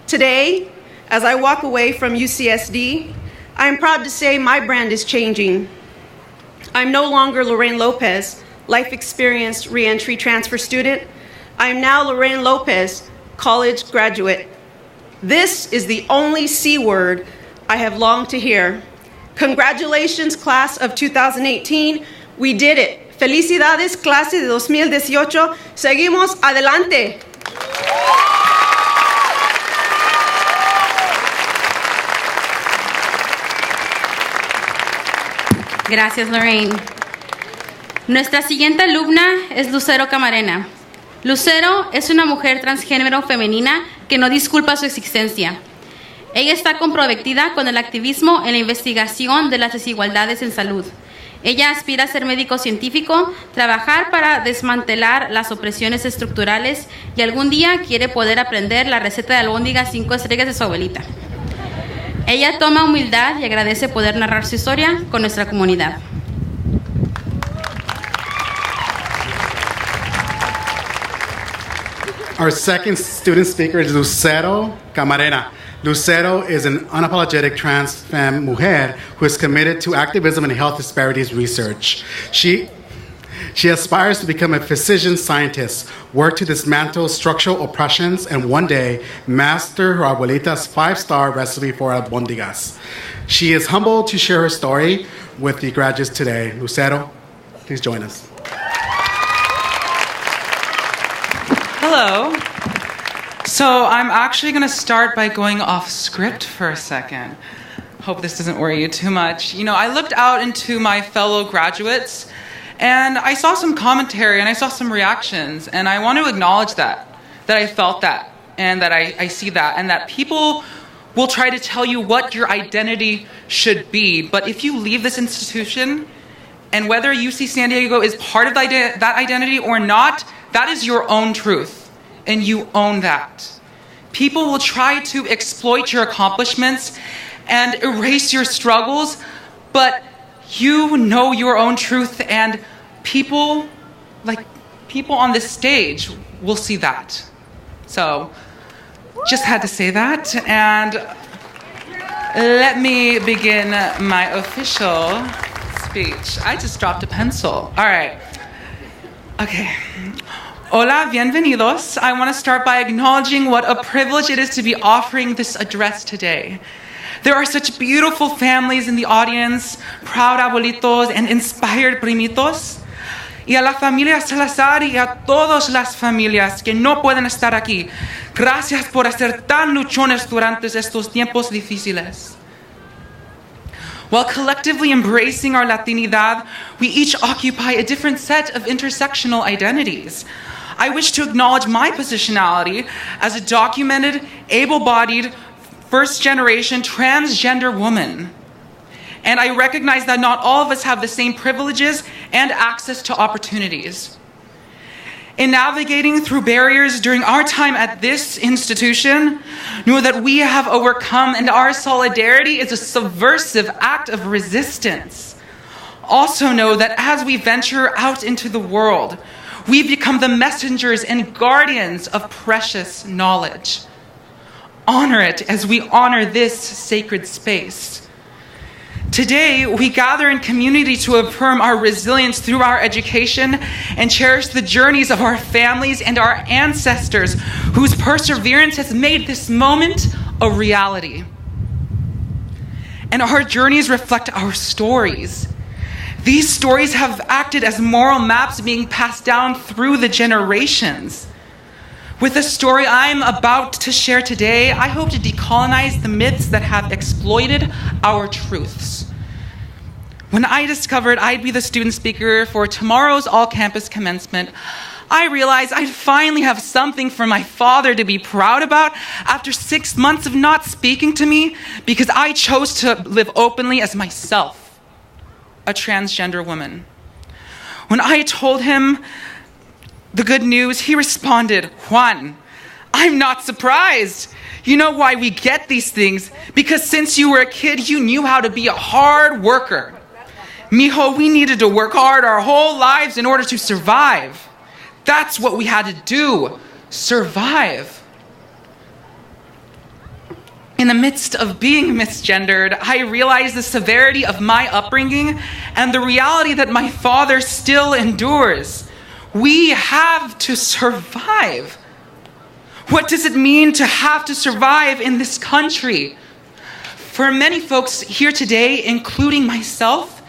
Today, as I walk away from UCSD, I am proud to say my brand is changing. I'm no longer Lorraine Lopez, life experienced reentry transfer student. I am now Lorraine Lopez, college graduate. This is the only C word I have longed to hear. Congratulations, class of 2018. We did it. Felicidades, clase de 2018. Seguimos adelante. Gracias, Lorraine. Nuestra siguiente alumna es Lucero Camarena. Lucero es una mujer transgénero femenina que no disculpa su existencia. Ella está comprometida con el activismo en la investigación de las desigualdades en salud. Ella aspira a ser médico científico, trabajar para desmantelar las opresiones estructurales y algún día quiere poder aprender la receta de albóndigas 5 estrellas de su abuelita. Ella toma humildad y agradece poder narrar su historia con nuestra comunidad. Our second student speaker is Lucero Camarena. Lucero is an unapologetic trans femme mujer who is committed to activism and health disparities research. She She aspires to become a physician scientist, work to dismantle structural oppressions, and one day master her abuelita's 5-star recipe for albóndigas. She is humbled to share her story with the graduates today. Lucero, please join us. Hello. So I'm actually going to start by going off script for a second. Hope this doesn't worry you too much. I looked out into my fellow graduates, and I saw some commentary, and I saw some reactions, and I want to acknowledge that I felt that, and that I see that, and that people will try to tell you what your identity should be. But if you leave this institution, and whether UC San Diego is part of that identity or not, that is your own truth, and you own that. People will try to exploit your accomplishments and erase your struggles, but you know your own truth, and people on this stage will see that. So, just had to say that, and let me begin my official speech. I just dropped a pencil. All right. Okay. Hola, bienvenidos. I want to start by acknowledging what a privilege it is to be offering this address today. There are such beautiful families in the audience, proud abuelitos and inspired primitos. Y a la familia Salazar y a todas las familias que no pueden estar aquí, gracias por ser tan luchones durante estos tiempos difíciles. While collectively embracing our Latinidad, we each occupy a different set of intersectional identities. I wish to acknowledge my positionality as a documented, able-bodied, first-generation transgender woman. And I recognize that not all of us have the same privileges and access to opportunities. In navigating through barriers during our time at this institution, know that we have overcome, and our solidarity is a subversive act of resistance. Also know that as we venture out into the world, we become the messengers and guardians of precious knowledge. Honor it as we honor this sacred space. Today, we gather in community to affirm our resilience through our education and cherish the journeys of our families and our ancestors whose perseverance has made this moment a reality. And our journeys reflect our stories. These stories have acted as moral maps being passed down through the generations. With the story I'm about to share today, I hope to decolonize the myths that have exploited our truths. When I discovered I'd be the student speaker for tomorrow's all-campus commencement, I realized I'd finally have something for my father to be proud about after 6 months of not speaking to me because I chose to live openly as myself, a transgender woman. When I told him the good news, he responded, "Juan, I'm not surprised. You know why we get these things? Because since you were a kid, you knew how to be a hard worker. Mijo, we needed to work hard our whole lives in order to survive. That's what we had to do, survive." In the midst of being misgendered, I realized the severity of my upbringing and the reality that my father still endures. We have to survive. What does it mean to have to survive in this country? For many folks here today, including myself,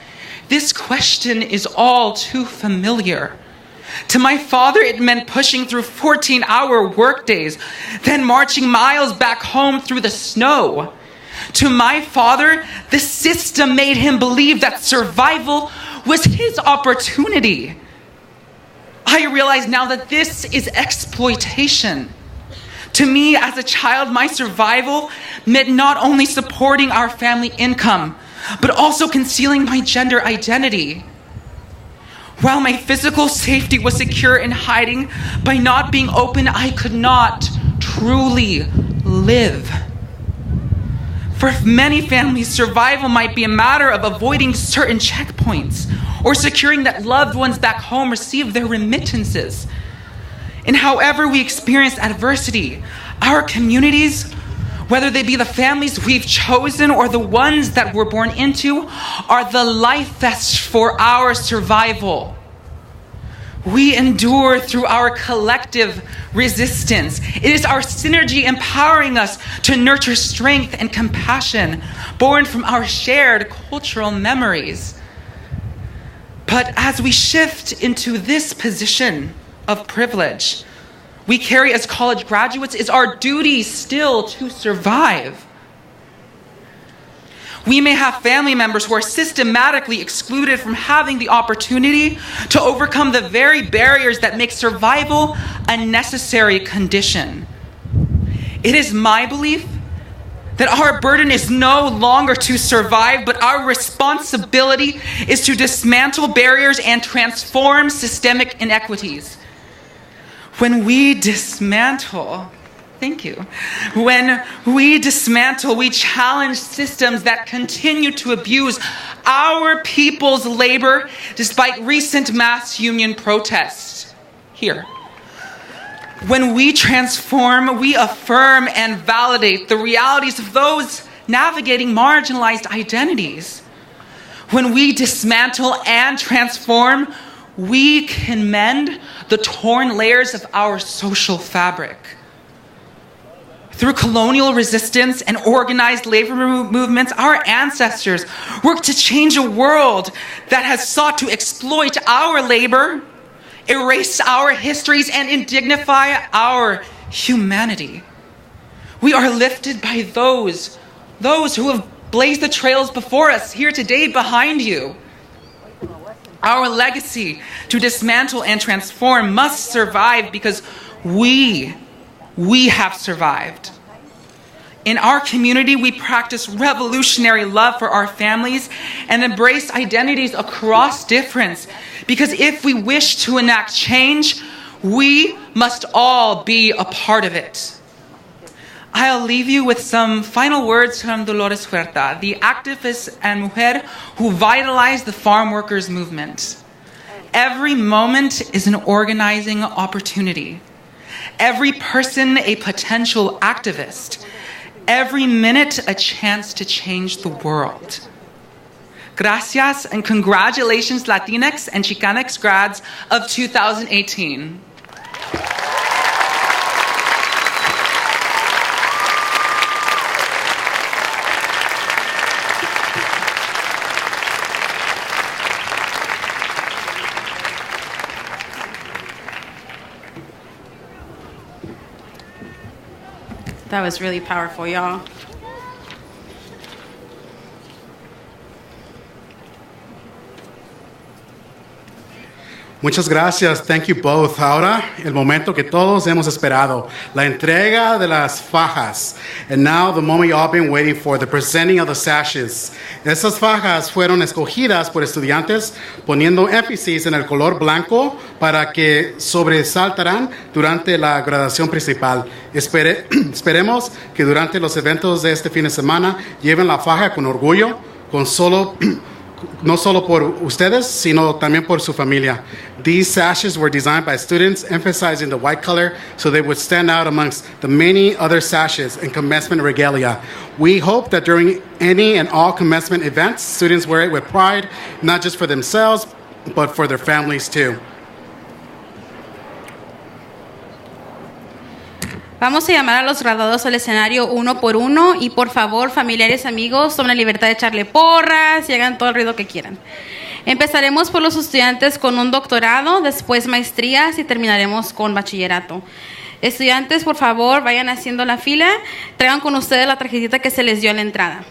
this question is all too familiar. To my father, it meant pushing through 14-hour workdays, then marching miles back home through the snow. To my father, the system made him believe that survival was his opportunity. I realize now that this is exploitation. To me, as a child, my survival meant not only supporting our family income, but also concealing my gender identity. While my physical safety was secure in hiding, by not being open, I could not truly live. For many families, survival might be a matter of avoiding certain checkpoints or securing that loved ones back home receive their remittances. And however we experience adversity, our communities, whether they be the families we've chosen or the ones that we're born into, are the life vests for our survival. We endure through our collective resistance. It is our synergy empowering us to nurture strength and compassion born from our shared cultural memories. But as we shift into this position of privilege, we carry as college graduates is our duty still to survive. We may have family members who are systematically excluded from having the opportunity to overcome the very barriers that make survival a necessary condition. It is my belief that our burden is no longer to survive, but our responsibility is to dismantle barriers and transform systemic inequities. When we dismantle, When we dismantle, we challenge systems that continue to abuse our people's labor despite recent mass union protests. Here. When we transform, we affirm and validate the realities of those navigating marginalized identities. When we dismantle and transform, we can mend the torn layers of our social fabric. Through colonial resistance and organized labor movements, our ancestors worked to change a world that has sought to exploit our labor, erase our histories, and indignify our humanity. We are lifted by those who have blazed the trails before us, here today behind you. Our legacy to dismantle and transform must survive because we have survived. In our community, we practice revolutionary love for our families and embrace identities across difference. Because if we wish to enact change, we must all be a part of it. I'll leave you with some final words from Dolores Huerta, the activist and mujer who vitalized the farm workers movement. Every moment is an organizing opportunity. Every person a potential activist. Every minute a chance to change the world. Gracias and congratulations Latinx and Xicanx grads of 2018. That was really powerful, y'all. Muchas gracias. Thank you both. Ahora, el momento que todos hemos esperado, la entrega de las fajas. And now the moment you all been waiting for, the presenting of the sashes. Esas fajas fueron escogidas por estudiantes poniendo énfasis en el color blanco para que sobresaltarán durante la graduación principal. Esperemos que durante los eventos de este fin de semana lleven la faja con orgullo, no solo por ustedes, sino también por su familia. These sashes were designed by students emphasizing the white color so they would stand out amongst the many other sashes in commencement regalia. We hope that during any and all commencement events, students wear it with pride, not just for themselves, but for their families too. Vamos a llamar a los graduados al escenario uno por uno y por favor, familiares, amigos, tomen la libertad de echarle porras y hagan todo el ruido que quieran. Empezaremos por los estudiantes con un doctorado, después maestrías y terminaremos con bachillerato. Estudiantes, por favor, vayan haciendo la fila, traigan con ustedes la tarjetita que se les dio en la entrada.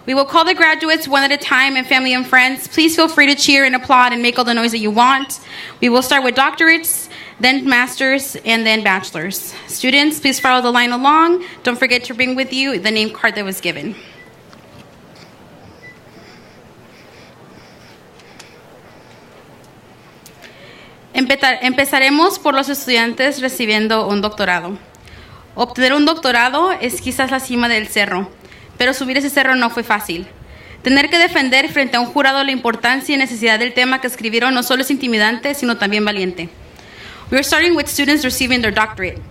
We will call the graduates one at a time, and family and friends, please feel free to cheer and applaud and make all the noise that you want. We will start with doctorates, then masters, and then bachelors. Students, please follow the line along. Don't forget to bring with you the name card that was given. Empezaremos por los estudiantes recibiendo un doctorado. Obtener un doctorado es quizás la cima del cerro, pero subir ese cerro no fue fácil. Tener que defender frente a un jurado la importancia y necesidad del tema que escribieron no solo es intimidante, sino también valiente. We are starting with students receiving their doctorate.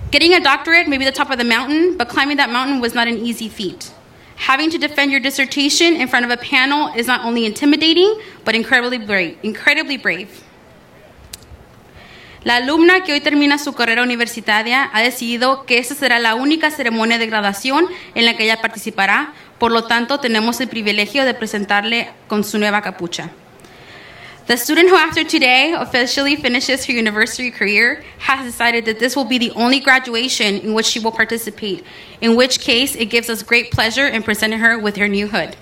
Getting a doctorate may be the top of the mountain, but climbing that mountain was not an easy feat. Having to defend your dissertation in front of a panel is not only intimidating, but incredibly brave. La alumna que hoy termina su carrera universitaria ha decidido que esta será la única ceremonia de graduación en la que ella participará. Por lo tanto, tenemos el privilegio de presentarle con su nueva capucha. The student who after today officially finishes her university career has decided that this will be the only graduation in which she will participate, in which case it gives us great pleasure in presenting her with her new hood.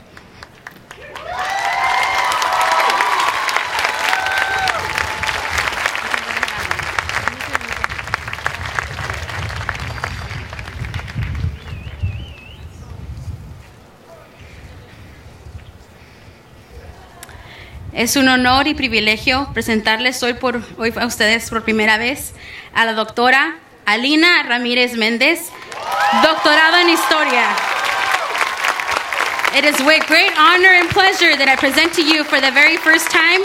Es un honor y privilegio presentarles hoy a ustedes por primera vez a la doctora Alina Ramírez Méndez, doctorado en Historia. It is with great honor and pleasure that I present to you for the very first time,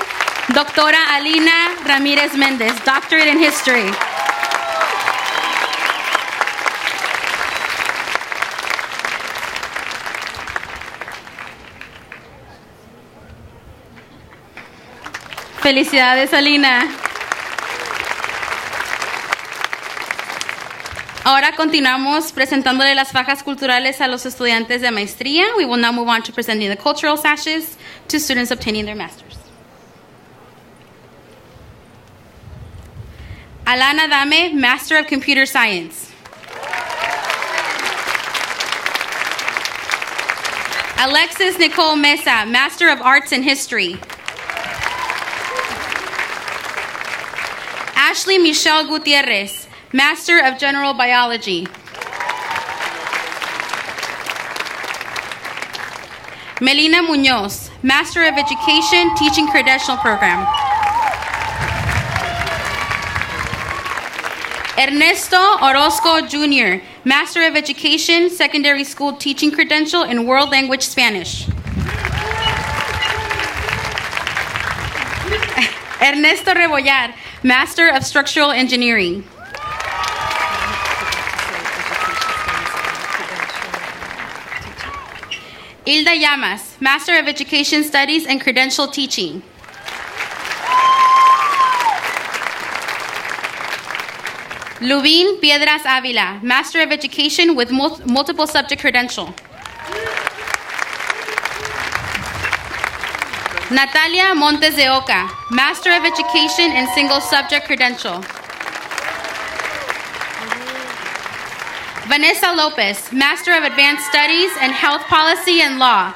Doctora Alina Ramírez Méndez, doctorate in History. Felicidades, Alina. Ahora continuamos presentándole las fajas culturales a los estudiantes de maestría. We will now move on to presenting the cultural sashes to students obtaining their masters. Alana Dame, Master of Computer Science. Alexis Nicole Mesa, Master of Arts in History. Ashley Michelle Gutierrez, Master of General Biology. Melina Muñoz, Master of Education, Teaching Credential Program. Ernesto Orozco Jr., Master of Education, Secondary School Teaching Credential in World Language Spanish. Ernesto Rebollar, Master of Structural Engineering. Hilda Llamas, Master of Education Studies and Credential Teaching. Lubin Piedras Avila, Master of Education with multiple subject credential. Natalia Montes de Oca, Master of Education and Single Subject Credential. Vanessa Lopez, Master of Advanced Studies and Health Policy and Law.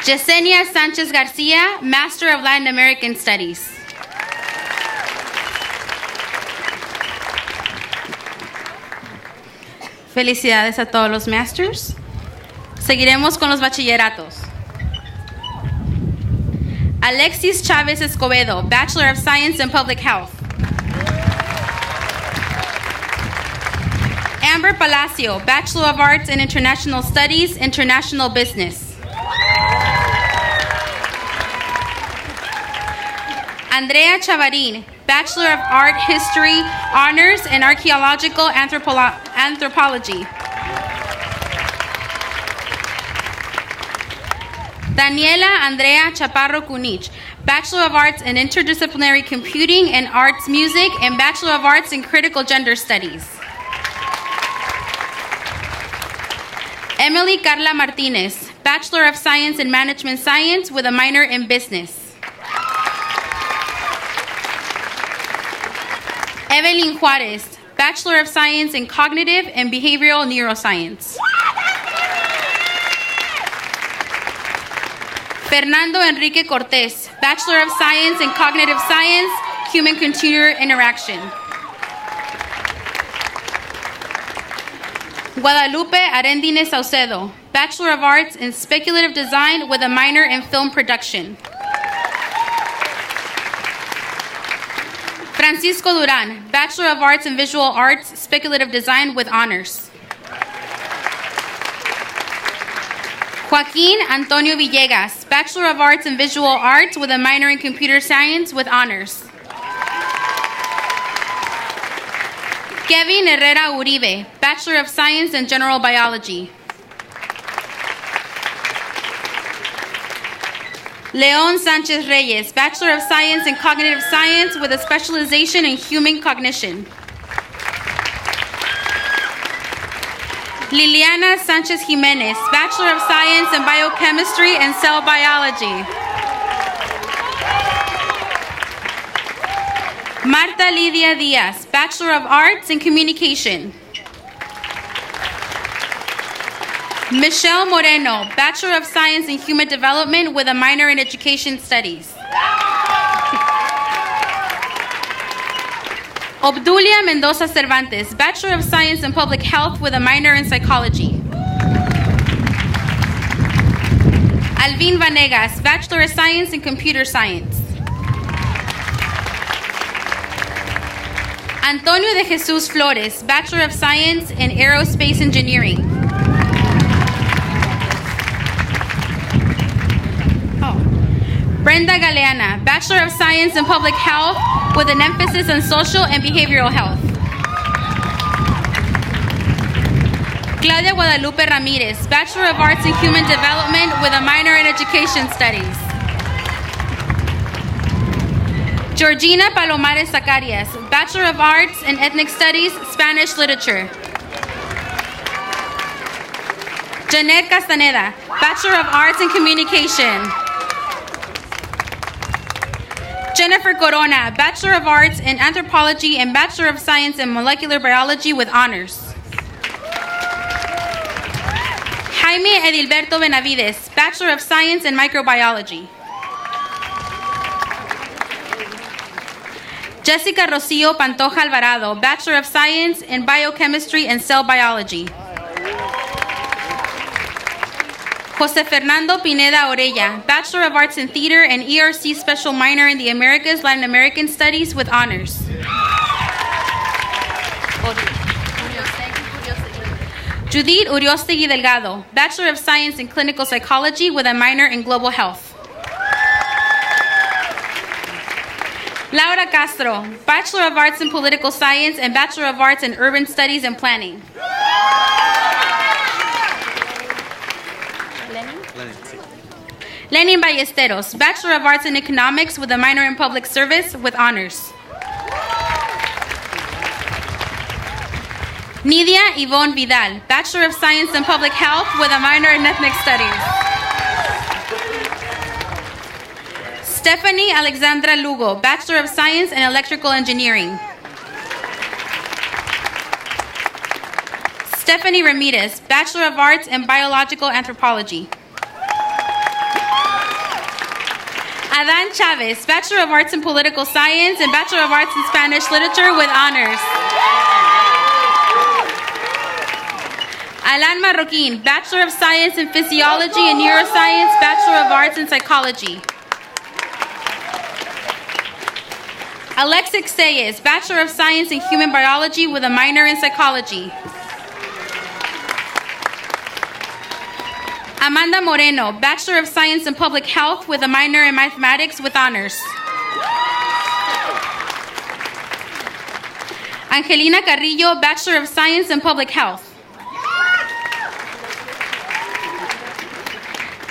Yesenia Sanchez Garcia, Master of Latin American Studies. Felicidades a todos los masters. Seguiremos con los bachilleratos. Alexis Chávez Escobedo, Bachelor of Science in Public Health. Amber Palacio, Bachelor of Arts in International Studies, International Business. Andrea Chavarin, Bachelor of Art History, Honors in Archaeological Anthropology. Daniela Andrea Chaparro Cunich, Bachelor of Arts in Interdisciplinary Computing and Arts Music, and Bachelor of Arts in Critical Gender Studies. Emily Carla Martinez, Bachelor of Science in Management Science with a minor in Business. Evelyn Juarez, Bachelor of Science in Cognitive and Behavioral Neuroscience. Fernando Enrique Cortés, Bachelor of Science in Cognitive Science, Human-Computer Interaction. Guadalupe Arendine Saucedo, Bachelor of Arts in Speculative Design with a minor in Film Production. Francisco Duran, Bachelor of Arts in Visual Arts, Speculative Design with honors. Joaquín Antonio Villegas, Bachelor of Arts in Visual Arts with a minor in Computer Science with honors. Kevin Herrera Uribe, Bachelor of Science in General Biology. Leon Sanchez Reyes, Bachelor of Science in Cognitive Science with a specialization in human cognition. Liliana Sanchez Jimenez, Bachelor of Science in Biochemistry and Cell Biology. Marta Lidia Diaz, Bachelor of Arts in Communication. Michelle Moreno, Bachelor of Science in Human Development with a minor in Education Studies. Obdulia Mendoza Cervantes, Bachelor of Science in Public Health with a minor in Psychology. Alvin Vanegas, Bachelor of Science in Computer Science. Antonio de Jesus Flores, Bachelor of Science in Aerospace Engineering. Brenda Galeana, Bachelor of Science in Public Health with an emphasis on social and behavioral health. Claudia Guadalupe Ramirez, Bachelor of Arts in Human Development with a minor in Education Studies. Georgina Palomares Zacarias, Bachelor of Arts in Ethnic Studies, Spanish Literature. Janet Castaneda, Bachelor of Arts in Communication. Jennifer Corona, Bachelor of Arts in Anthropology and Bachelor of Science in Molecular Biology with honors. Jaime Edilberto Benavides, Bachelor of Science in Microbiology. Jessica Rocio Pantoja Alvarado, Bachelor of Science in Biochemistry and Cell Biology. Jose Fernando Pineda Orella, Bachelor of Arts in Theater and ERC Special Minor in the Americas Latin American Studies with honors. Judith Uriostegui Delgado, Bachelor of Science in Clinical Psychology with a minor in Global Health. Laura Castro, Bachelor of Arts in Political Science and Bachelor of Arts in Urban Studies and Planning. Lenin Ballesteros, Bachelor of Arts in Economics with a minor in Public Service with honors. Nidia Yvonne Vidal, Bachelor of Science in Public Health with a minor in Ethnic Studies. Stephanie Alexandra Lugo, Bachelor of Science in Electrical Engineering. Stephanie Ramirez, Bachelor of Arts in Biological Anthropology. Adan Chavez, Bachelor of Arts in Political Science and Bachelor of Arts in Spanish Literature with honors. Alan Marroquin, Bachelor of Science in Physiology and Neuroscience, Bachelor of Arts in Psychology. Alexis Sayes, Bachelor of Science in Human Biology with a minor in Psychology. Amanda Moreno, Bachelor of Science in Public Health with a minor in Mathematics with honors. Angelina Carrillo, Bachelor of Science in Public Health.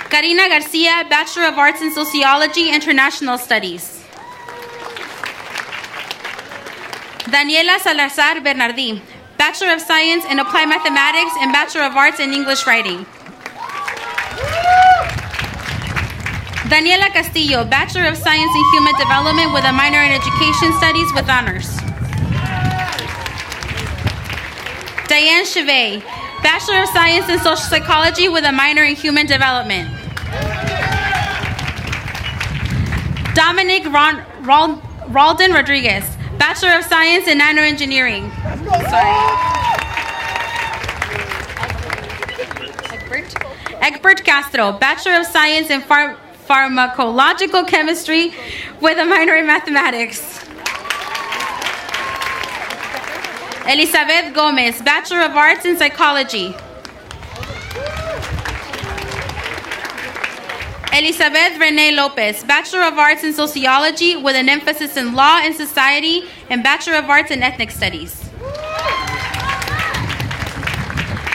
Karina Garcia, Bachelor of Arts in Sociology, International Studies. Daniela Salazar Bernardi, Bachelor of Science in Applied Mathematics and Bachelor of Arts in English Writing. Daniela Castillo, Bachelor of Science in Human Development with a minor in Education Studies with honors. Diane Chevet, Bachelor of Science in Social Psychology with a minor in Human Development. Dominic Ralden Rodriguez, Bachelor of Science in Nanoengineering. Egbert Castro, Bachelor of Science in Pharmacological Chemistry with a minor in Mathematics. Elizabeth Gomez, Bachelor of Arts in Psychology. Elizabeth Renee Lopez, Bachelor of Arts in Sociology with an emphasis in Law and Society and Bachelor of Arts in Ethnic Studies.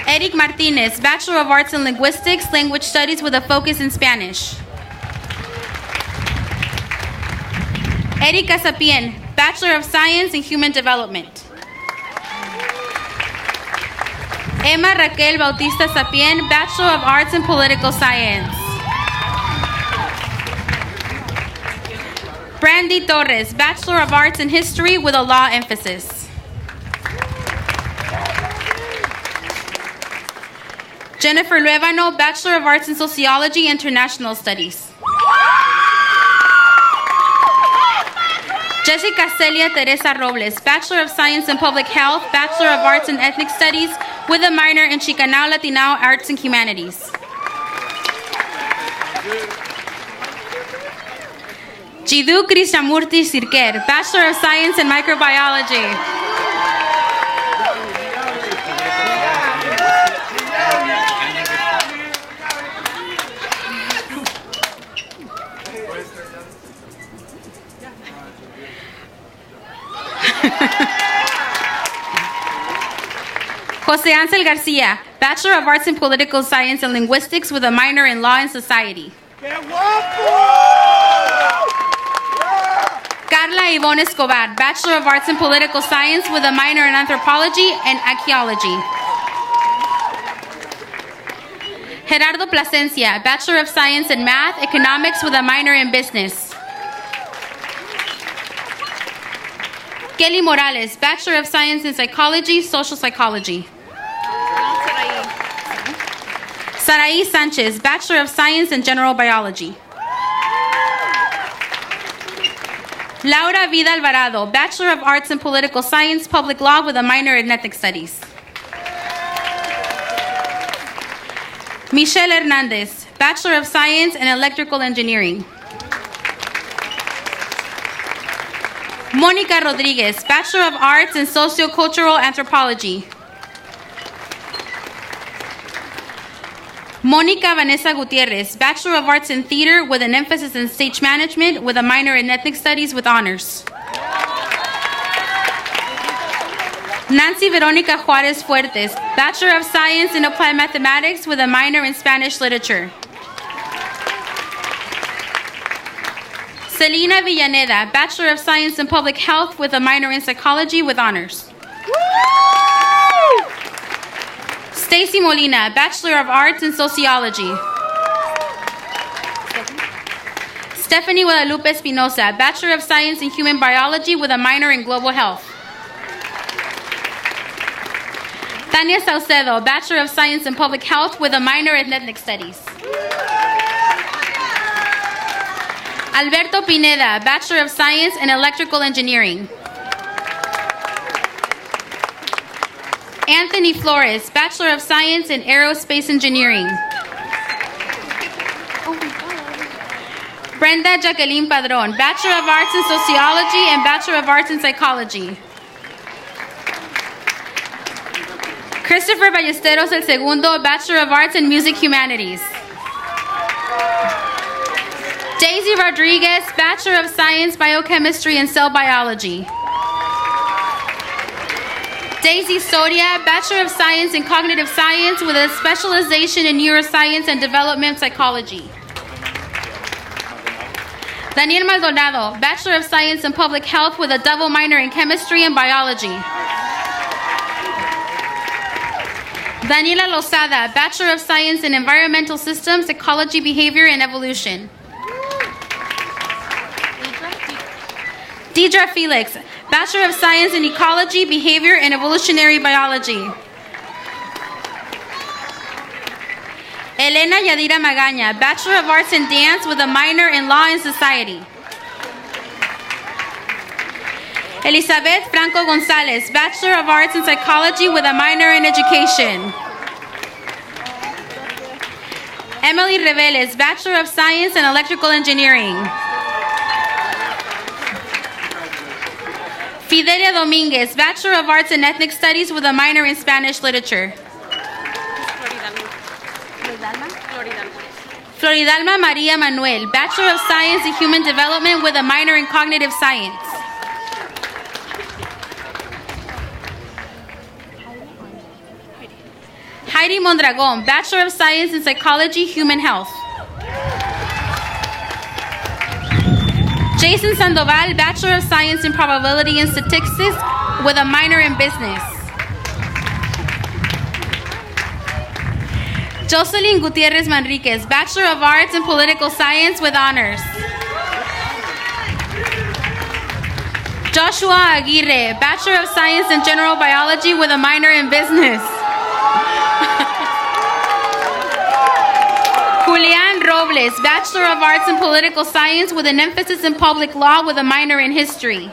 Eric Martinez, Bachelor of Arts in Linguistics, Language Studies with a focus in Spanish. Erika Sapien, Bachelor of Science in Human Development. Emma Raquel Bautista Sapien, Bachelor of Arts in Political Science. Brandy Torres, Bachelor of Arts in History with a law emphasis. Jennifer Luevano, Bachelor of Arts in Sociology, International Studies. Jessica Celia Teresa Robles, Bachelor of Science in Public Health, Bachelor of Arts in Ethnic Studies with a minor in Xicanx Latinx Arts and Humanities. Jiddu Krishnamurti Sirker, Bachelor of Science in Microbiology. Jose Ansel Garcia, Bachelor of Arts in Political Science and Linguistics with a minor in Law and Society. Carla Ivonne Escobar, Bachelor of Arts in Political Science with a minor in Anthropology and Archaeology. Gerardo Plasencia, Bachelor of Science in Math, Economics with a minor in Business. Kelly Morales, Bachelor of Science in Psychology, Social Psychology. Saraí Sanchez, Bachelor of Science in General Biology. Laura Vida Alvarado, Bachelor of Arts in Political Science, Public Law with a minor in Ethnic Studies. Michelle Hernandez, Bachelor of Science in Electrical Engineering. Mónica Rodriguez, Bachelor of Arts in Sociocultural Anthropology. Mónica Vanessa Gutierrez, Bachelor of Arts in Theater with an emphasis in Stage Management with a minor in Ethnic Studies with honors. Nancy Veronica Juarez Fuertes, Bachelor of Science in Applied Mathematics with a minor in Spanish Literature. Selena Villaneda, Bachelor of Science in Public Health with a minor in Psychology with honors. Stacy Molina, Bachelor of Arts in Sociology. Stephanie Guadalupe Espinosa, Bachelor of Science in Human Biology with a minor in Global Health. Tania Saucedo, Bachelor of Science in Public Health with a minor in Ethnic Studies. Alberto Pineda, Bachelor of Science in Electrical Engineering. Anthony Flores, Bachelor of Science in Aerospace Engineering. Brenda Jacqueline Padron, Bachelor of Arts in Sociology and Bachelor of Arts in Psychology. Christopher Ballesteros el Segundo, Bachelor of Arts in Music Humanities. Daisy Rodriguez, Bachelor of Science, Biochemistry and Cell Biology. Daisy Soria, Bachelor of Science in Cognitive Science with a specialization in Neuroscience and Development Psychology. Daniel Maldonado, Bachelor of Science in Public Health with a double minor in Chemistry and Biology. Daniela Lozada, Bachelor of Science in Environmental Systems, Ecology, Behavior, and Evolution. Deidre Felix, Bachelor of Science in Ecology, Behavior, and Evolutionary Biology. Elena Yadira Magaña, Bachelor of Arts in Dance with a minor in Law and Society. Elizabeth Franco Gonzalez, Bachelor of Arts in Psychology with a minor in Education. Emily Reveles, Bachelor of Science in Electrical Engineering. Fidelia Dominguez, Bachelor of Arts in Ethnic Studies with a minor in Spanish Literature. Floridalma Maria Manuel, Bachelor of Science in Human Development with a minor in Cognitive Science. Heidi Mondragon, Bachelor of Science in Psychology, Human Health. Jason Sandoval, Bachelor of Science in Probability and Statistics with a minor in Business. Jocelyn Gutierrez Manriquez, Bachelor of Arts in Political Science with honors. Joshua Aguirre, Bachelor of Science in General Biology with a minor in Business. Julian Robles, Bachelor of Arts in Political Science with an emphasis in Public Law with a minor in History.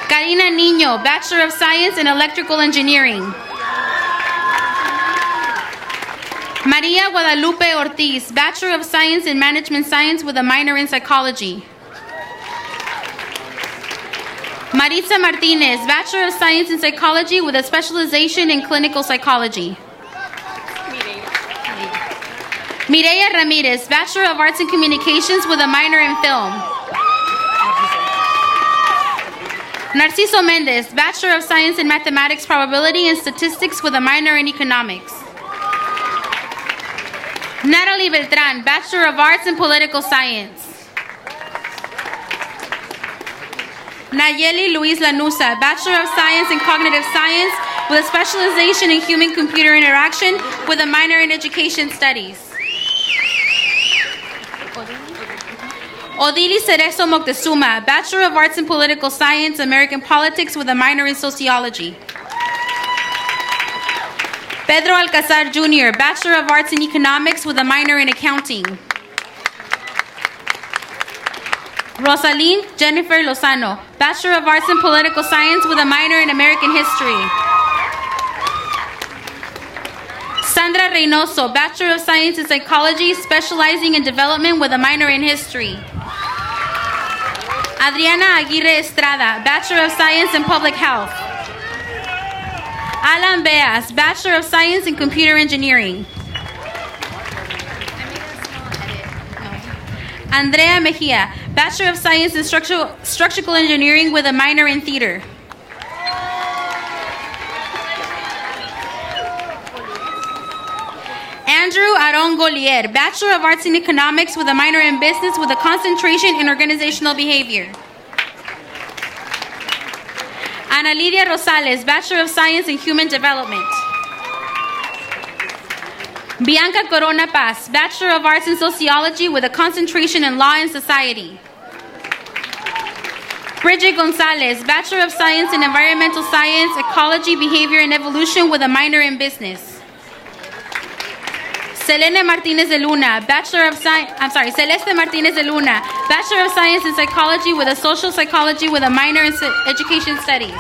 Karina Niño, Bachelor of Science in Electrical Engineering. Maria Guadalupe Ortiz, Bachelor of Science in Management Science with a minor in Psychology. Maritza Martinez, Bachelor of Science in Psychology with a specialization in Clinical Psychology. Mireya Ramirez, Bachelor of Arts in Communications with a minor in Film. Narciso Mendez, Bachelor of Science in Mathematics, Probability, and Statistics with a minor in Economics. Natalie Beltran, Bachelor of Arts in Political Science. Nayeli Luis Lanusa, Bachelor of Science in Cognitive Science with a specialization in Human-Computer Interaction with a minor in Education Studies. Odili Cerezo Moctezuma, Bachelor of Arts in Political Science, American Politics with a minor in Sociology. Pedro Alcazar Jr., Bachelor of Arts in Economics with a minor in Accounting. Rosaline Jennifer Lozano, Bachelor of Arts in Political Science with a minor in American History. Sandra Reynoso, Bachelor of Science in Psychology, specializing in Development with a minor in History. Adriana Aguirre Estrada, Bachelor of Science in Public Health. Alan Beas, Bachelor of Science in Computer Engineering. Andrea Mejia, Bachelor of Science in Structural Engineering with a minor in Theater. Andrew Aron Golier, Bachelor of Arts in Economics with a minor in Business with a concentration in Organizational Behavior. Ana Lidia Rosales, Bachelor of Science in Human Development. Bianca Corona Paz, Bachelor of Arts in Sociology with a concentration in Law and Society. Bridget Gonzalez, Bachelor of Science in Environmental Science, Ecology, Behavior, and Evolution with a minor in Business. Celeste Martinez de Luna, Celeste Martinez de Luna, Bachelor of Science in Psychology with a Social Psychology with a minor in Education Studies.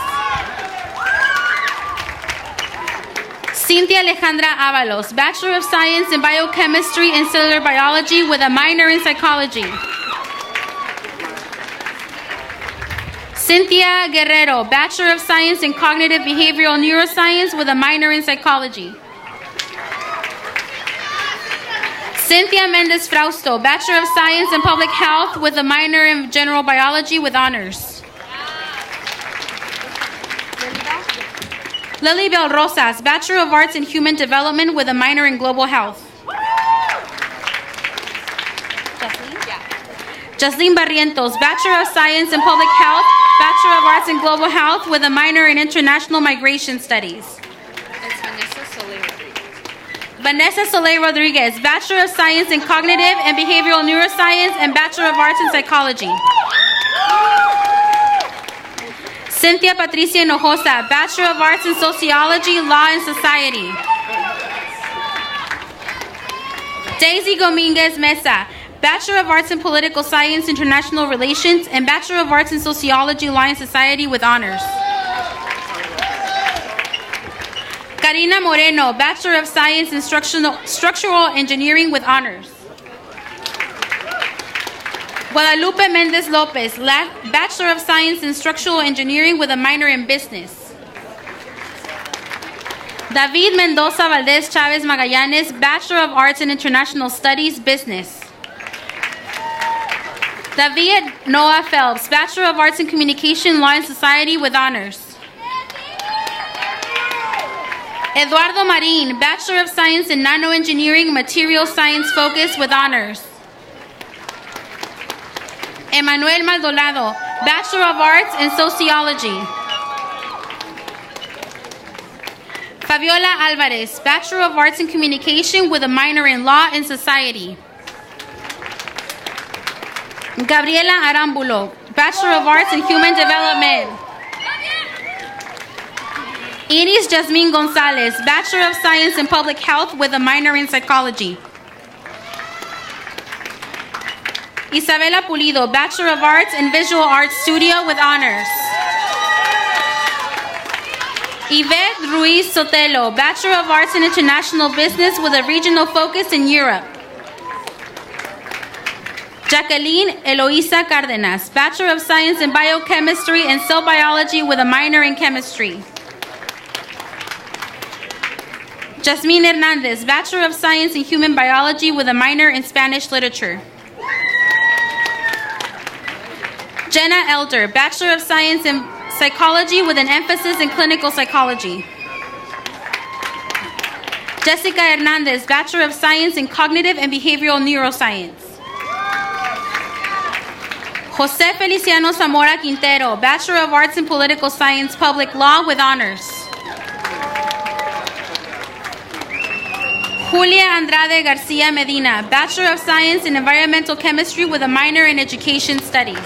Cynthia Alejandra Avalos, Bachelor of Science in Biochemistry and Cellular Biology with a minor in Psychology. Cynthia Guerrero, Bachelor of Science in Cognitive Behavioral Neuroscience with a minor in Psychology. Cynthia Mendez Frausto, Bachelor of Science in Public Health with a minor in General Biology with honors. Lily Bell Rosas, Bachelor of Arts in Human Development with a minor in Global Health. Jasleen Barrientos, Bachelor of Science in Public Health, Bachelor of Arts in Global Health with a minor in International Migration Studies. Vanessa Soleil Rodriguez, Bachelor of Science in Cognitive and Behavioral Neuroscience and Bachelor of Arts in Psychology. Cynthia Patricia Hinojosa, Bachelor of Arts in Sociology, Law, and Society. Daisy Dominguez Mesa, Bachelor of Arts in Political Science, International Relations, and Bachelor of Arts in Sociology, Law, and Society with honors. Karina Moreno, Bachelor of Science in Structural Engineering with honors. Guadalupe Mendez Lopez, Bachelor of Science in Structural Engineering with a minor in Business. David Mendoza Valdez Chavez Magallanes, Bachelor of Arts in International Studies, Business. David Noah Phelps, Bachelor of Arts in Communication, Law, and Society with honors. Eduardo Marin, Bachelor of Science in Nanoengineering, Material Science Focus with honors. Emanuel Maldonado, Bachelor of Arts in Sociology. Fabiola Alvarez, Bachelor of Arts in Communication with a minor in Law and Society. Gabriela Arambulo, Bachelor of Arts in Human Development. Iris Jasmine Gonzalez, Bachelor of Science in Public Health with a minor in Psychology. Isabela Pulido, Bachelor of Arts in Visual Arts Studio with honors. Yvette Ruiz Sotelo, Bachelor of Arts in International Business with a regional focus in Europe. Jacqueline Eloisa Cárdenas, Bachelor of Science in Biochemistry and Cell Biology with a minor in Chemistry. Jasmine Hernandez, Bachelor of Science in Human Biology with a minor in Spanish Literature. Jenna Elder, Bachelor of Science in Psychology with an emphasis in Clinical Psychology. Jessica Hernandez, Bachelor of Science in Cognitive and Behavioral Neuroscience. Jose Feliciano Zamora Quintero, Bachelor of Arts in Political Science, Public Law with honors. Julia Andrade Garcia Medina, Bachelor of Science in Environmental Chemistry with a minor in Education Studies.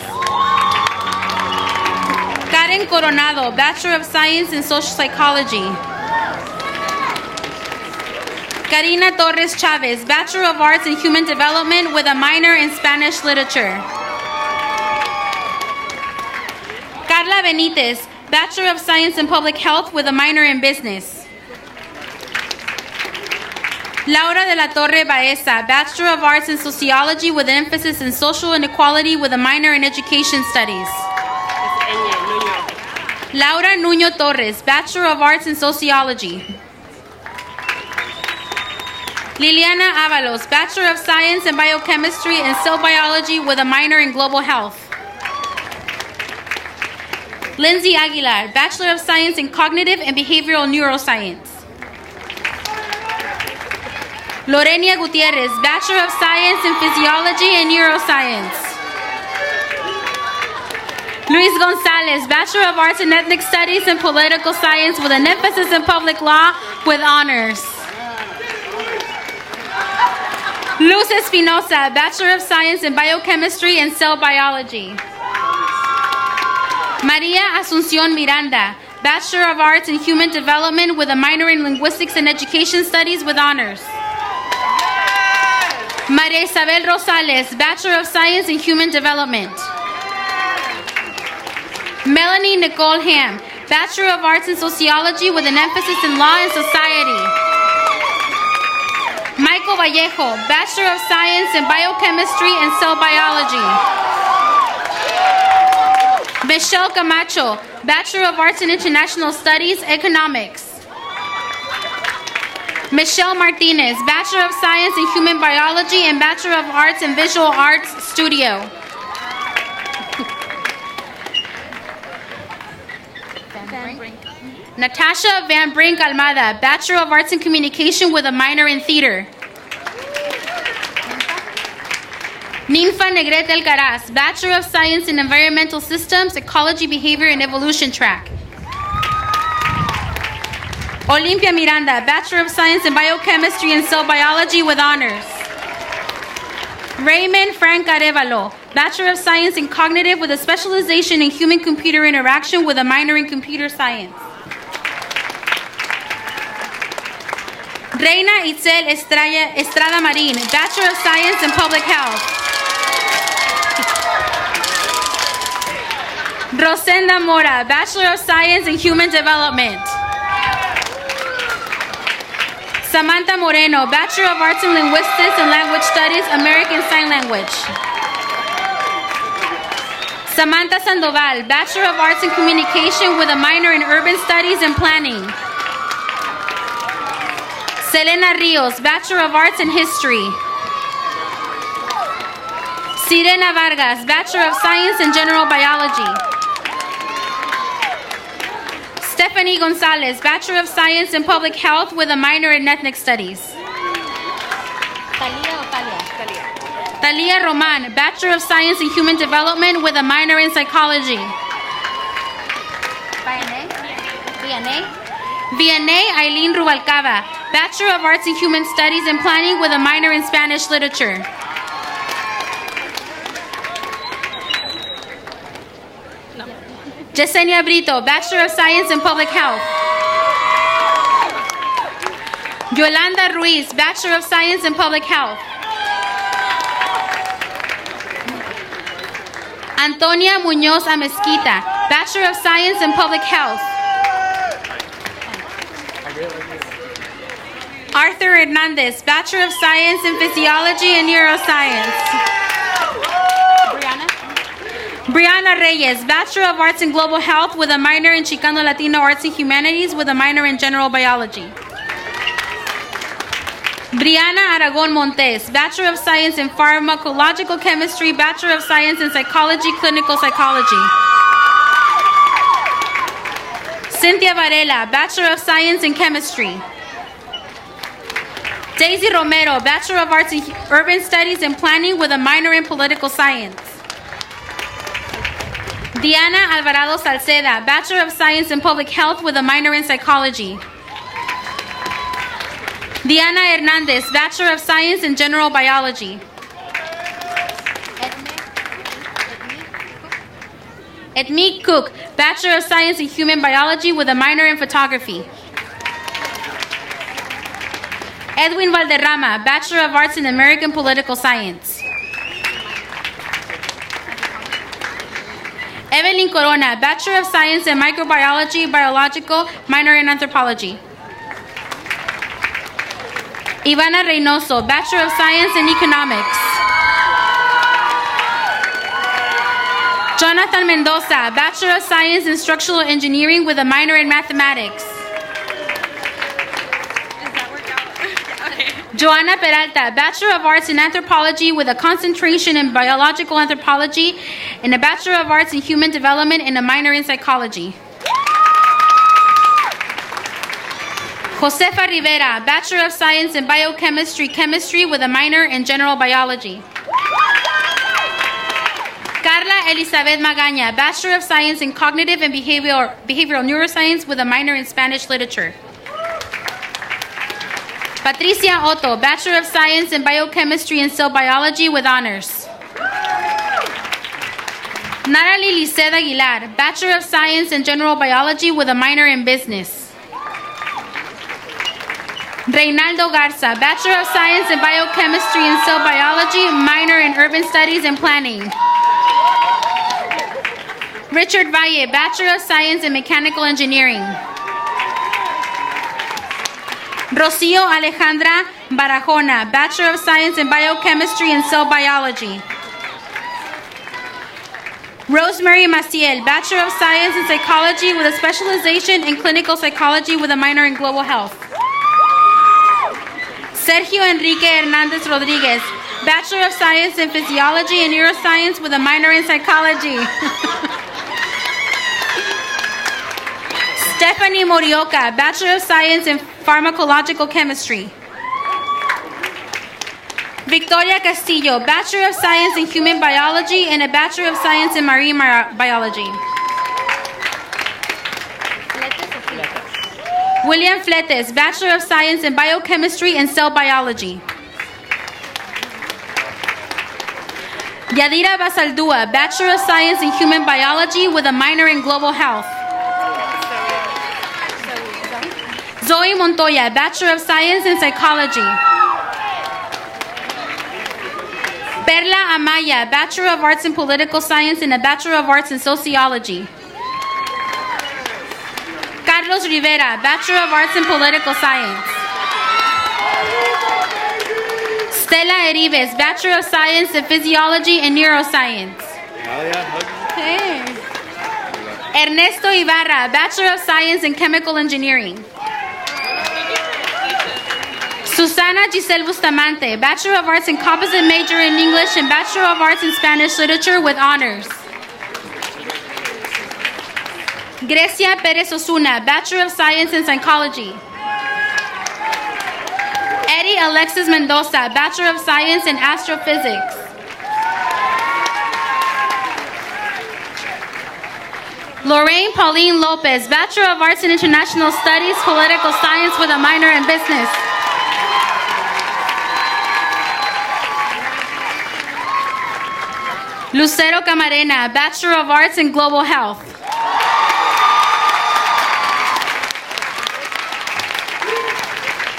Karen Coronado, Bachelor of Science in Social Psychology. Karina Torres Chavez, Bachelor of Arts in Human Development with a minor in Spanish Literature. Carla Benitez, Bachelor of Science in Public Health with a minor in Business. Laura de la Torre Baeza, Bachelor of Arts in Sociology with an emphasis in Social Inequality with a minor in Education Studies. Laura Nuño Torres, Bachelor of Arts in Sociology. Liliana Avalos, Bachelor of Science in Biochemistry and Cell Biology with a minor in Global Health. Lindsay Aguilar, Bachelor of Science in Cognitive and Behavioral Neuroscience. Lorenia Gutierrez, Bachelor of Science in Physiology and Neuroscience. Luis Gonzalez, Bachelor of Arts in Ethnic Studies and Political Science with an emphasis in Public Law with honors. Luz Espinosa, Bachelor of Science in Biochemistry and Cell Biology. Maria Asunción Miranda, Bachelor of Arts in Human Development with a minor in Linguistics and Education Studies with honors. María Isabel Rosales, Bachelor of Science in Human Development. Melanie Nicole Ham, Bachelor of Arts in Sociology with an emphasis in Law and Society. Michael Vallejo, Bachelor of Science in Biochemistry and Cell Biology. Michelle Camacho, Bachelor of Arts in International Studies, Economics. Michelle Martinez, Bachelor of Science in Human Biology and Bachelor of Arts in Visual Arts Studio. Natasha Van Brink Almada, Bachelor of Arts in Communication with a minor in Theater. Ninfa Negrete Alcaraz, Bachelor of Science in Environmental Systems, Ecology, Behavior, and Evolution track. Olympia Miranda, Bachelor of Science in Biochemistry and Cell Biology with honors. Raymond Frank Arevalo, Bachelor of Science in Cognitive with a specialization in Human-Computer Interaction with a minor in Computer Science. Reina Itzel Estrada Marin, Bachelor of Science in Public Health. Rosenda Mora, Bachelor of Science in Human Development. Samantha Moreno, Bachelor of Arts in Linguistics and Language Studies, American Sign Language. Samantha Sandoval, Bachelor of Arts in Communication with a minor in Urban Studies and Planning. Selena Rios, Bachelor of Arts in History. Sirena Vargas, Bachelor of Science in General Biology. Stephanie Gonzalez, Bachelor of Science in Public Health with a minor in Ethnic Studies. Talia Roman, Bachelor of Science in Human Development with a minor in Psychology. Vianney Aileen Rubalcaba, Bachelor of Arts in Human Studies and Planning with a minor in Spanish Literature. Yesenia Brito, Bachelor of Science in Public Health. Yolanda Ruiz, Bachelor of Science in Public Health. Antonia Muñoz Amezquita, Bachelor of Science in Public Health. Arthur Hernandez, Bachelor of Science in Physiology and Neuroscience. Brianna Reyes, Bachelor of Arts in Global Health with a minor in Chicano Latino Arts and Humanities with a minor in General Biology. Brianna Aragon Montes, Bachelor of Science in Pharmacological Chemistry, Bachelor of Science in Psychology, Clinical Psychology. Cynthia Varela, Bachelor of Science in Chemistry. Daisy Romero, Bachelor of Arts in Urban Studies and Planning with a minor in Political Science. Diana Alvarado Salceda, Bachelor of Science in Public Health with a minor in Psychology. Diana Hernandez, Bachelor of Science in General Biology. Edmee Cook, Bachelor of Science in Human Biology with a minor in Photography. Edwin Valderrama, Bachelor of Arts in American Political Science. Evelyn Corona, Bachelor of Science in Microbiology, Biological, minor in Anthropology. Ivana Reynoso, Bachelor of Science in Economics. Jonathan Mendoza, Bachelor of Science in Structural Engineering with a minor in Mathematics. Joanna Peralta, Bachelor of Arts in Anthropology with a concentration in Biological Anthropology and a Bachelor of Arts in Human Development and a minor in Psychology. Josefa Rivera, Bachelor of Science in Biochemistry, Chemistry with a minor in General Biology. Carla Elizabeth Magaña, Bachelor of Science in Cognitive and Behavioral Neuroscience with a minor in Spanish Literature. Patricia Otto, Bachelor of Science in Biochemistry and Cell Biology with honors. Natalie Lisset Aguilar, Bachelor of Science in General Biology with a minor in Business. Reynaldo Garza, Bachelor of Science in Biochemistry and Cell Biology, minor in Urban Studies and Planning. Richard Valle, Bachelor of Science in Mechanical Engineering. Rocio Alejandra Barajona, Bachelor of Science in Biochemistry and Cell Biology. Rosemary Maciel, Bachelor of Science in Psychology with a specialization in Clinical Psychology with a minor in Global Health. Sergio Enrique Hernandez Rodriguez, Bachelor of Science in Physiology and Neuroscience with a minor in Psychology. Stephanie Morioka, Bachelor of Science in Pharmacological Chemistry. Victoria Castillo, Bachelor of Science in Human Biology and a Bachelor of Science in Marine Biology. William Fletes, Bachelor of Science in Biochemistry and Cell Biology. Yadira Basaldúa, Bachelor of Science in Human Biology with a minor in Global Health. Zoe Montoya, Bachelor of Science in Psychology. Perla Amaya, Bachelor of Arts in Political Science and a Bachelor of Arts in Sociology. Carlos Rivera, Bachelor of Arts in Political Science. Stella Erives, Bachelor of Science in Physiology and Neuroscience. Okay. Ernesto Ibarra, Bachelor of Science in Chemical Engineering. Susana Giselle Bustamante, Bachelor of Arts in Composite Major in English and Bachelor of Arts in Spanish Literature with honors. Grecia Perez Osuna, Bachelor of Science in Psychology. Eddie Alexis Mendoza, Bachelor of Science in Astrophysics. Lorraine Pauline Lopez, Bachelor of Arts in International Studies, Political Science with a minor in Business. Lucero Camarena, Bachelor of Arts in Global Health.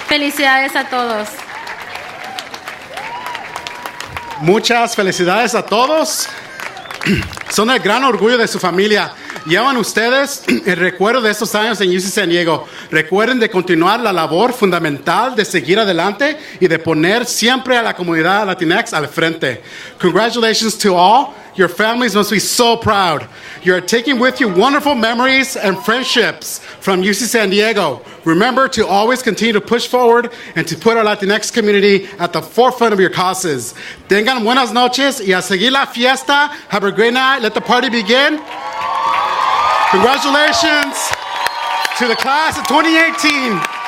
Felicidades a todos. Muchas felicidades a todos. Son el gran orgullo de su familia. Llevan ustedes el recuerdo de estos años en UC San Diego. Recuerden de continuar la labor fundamental de seguir adelante y de poner siempre a la comunidad Latinx al frente. Congratulations to all. Your families must be so proud. You are taking with you wonderful memories and friendships from UC San Diego. Remember to always continue to push forward and to put our Latinx community at the forefront of your causes. Tengan buenas noches y a seguir la fiesta. Have a great night. Let the party begin. Congratulations to the class of 2018.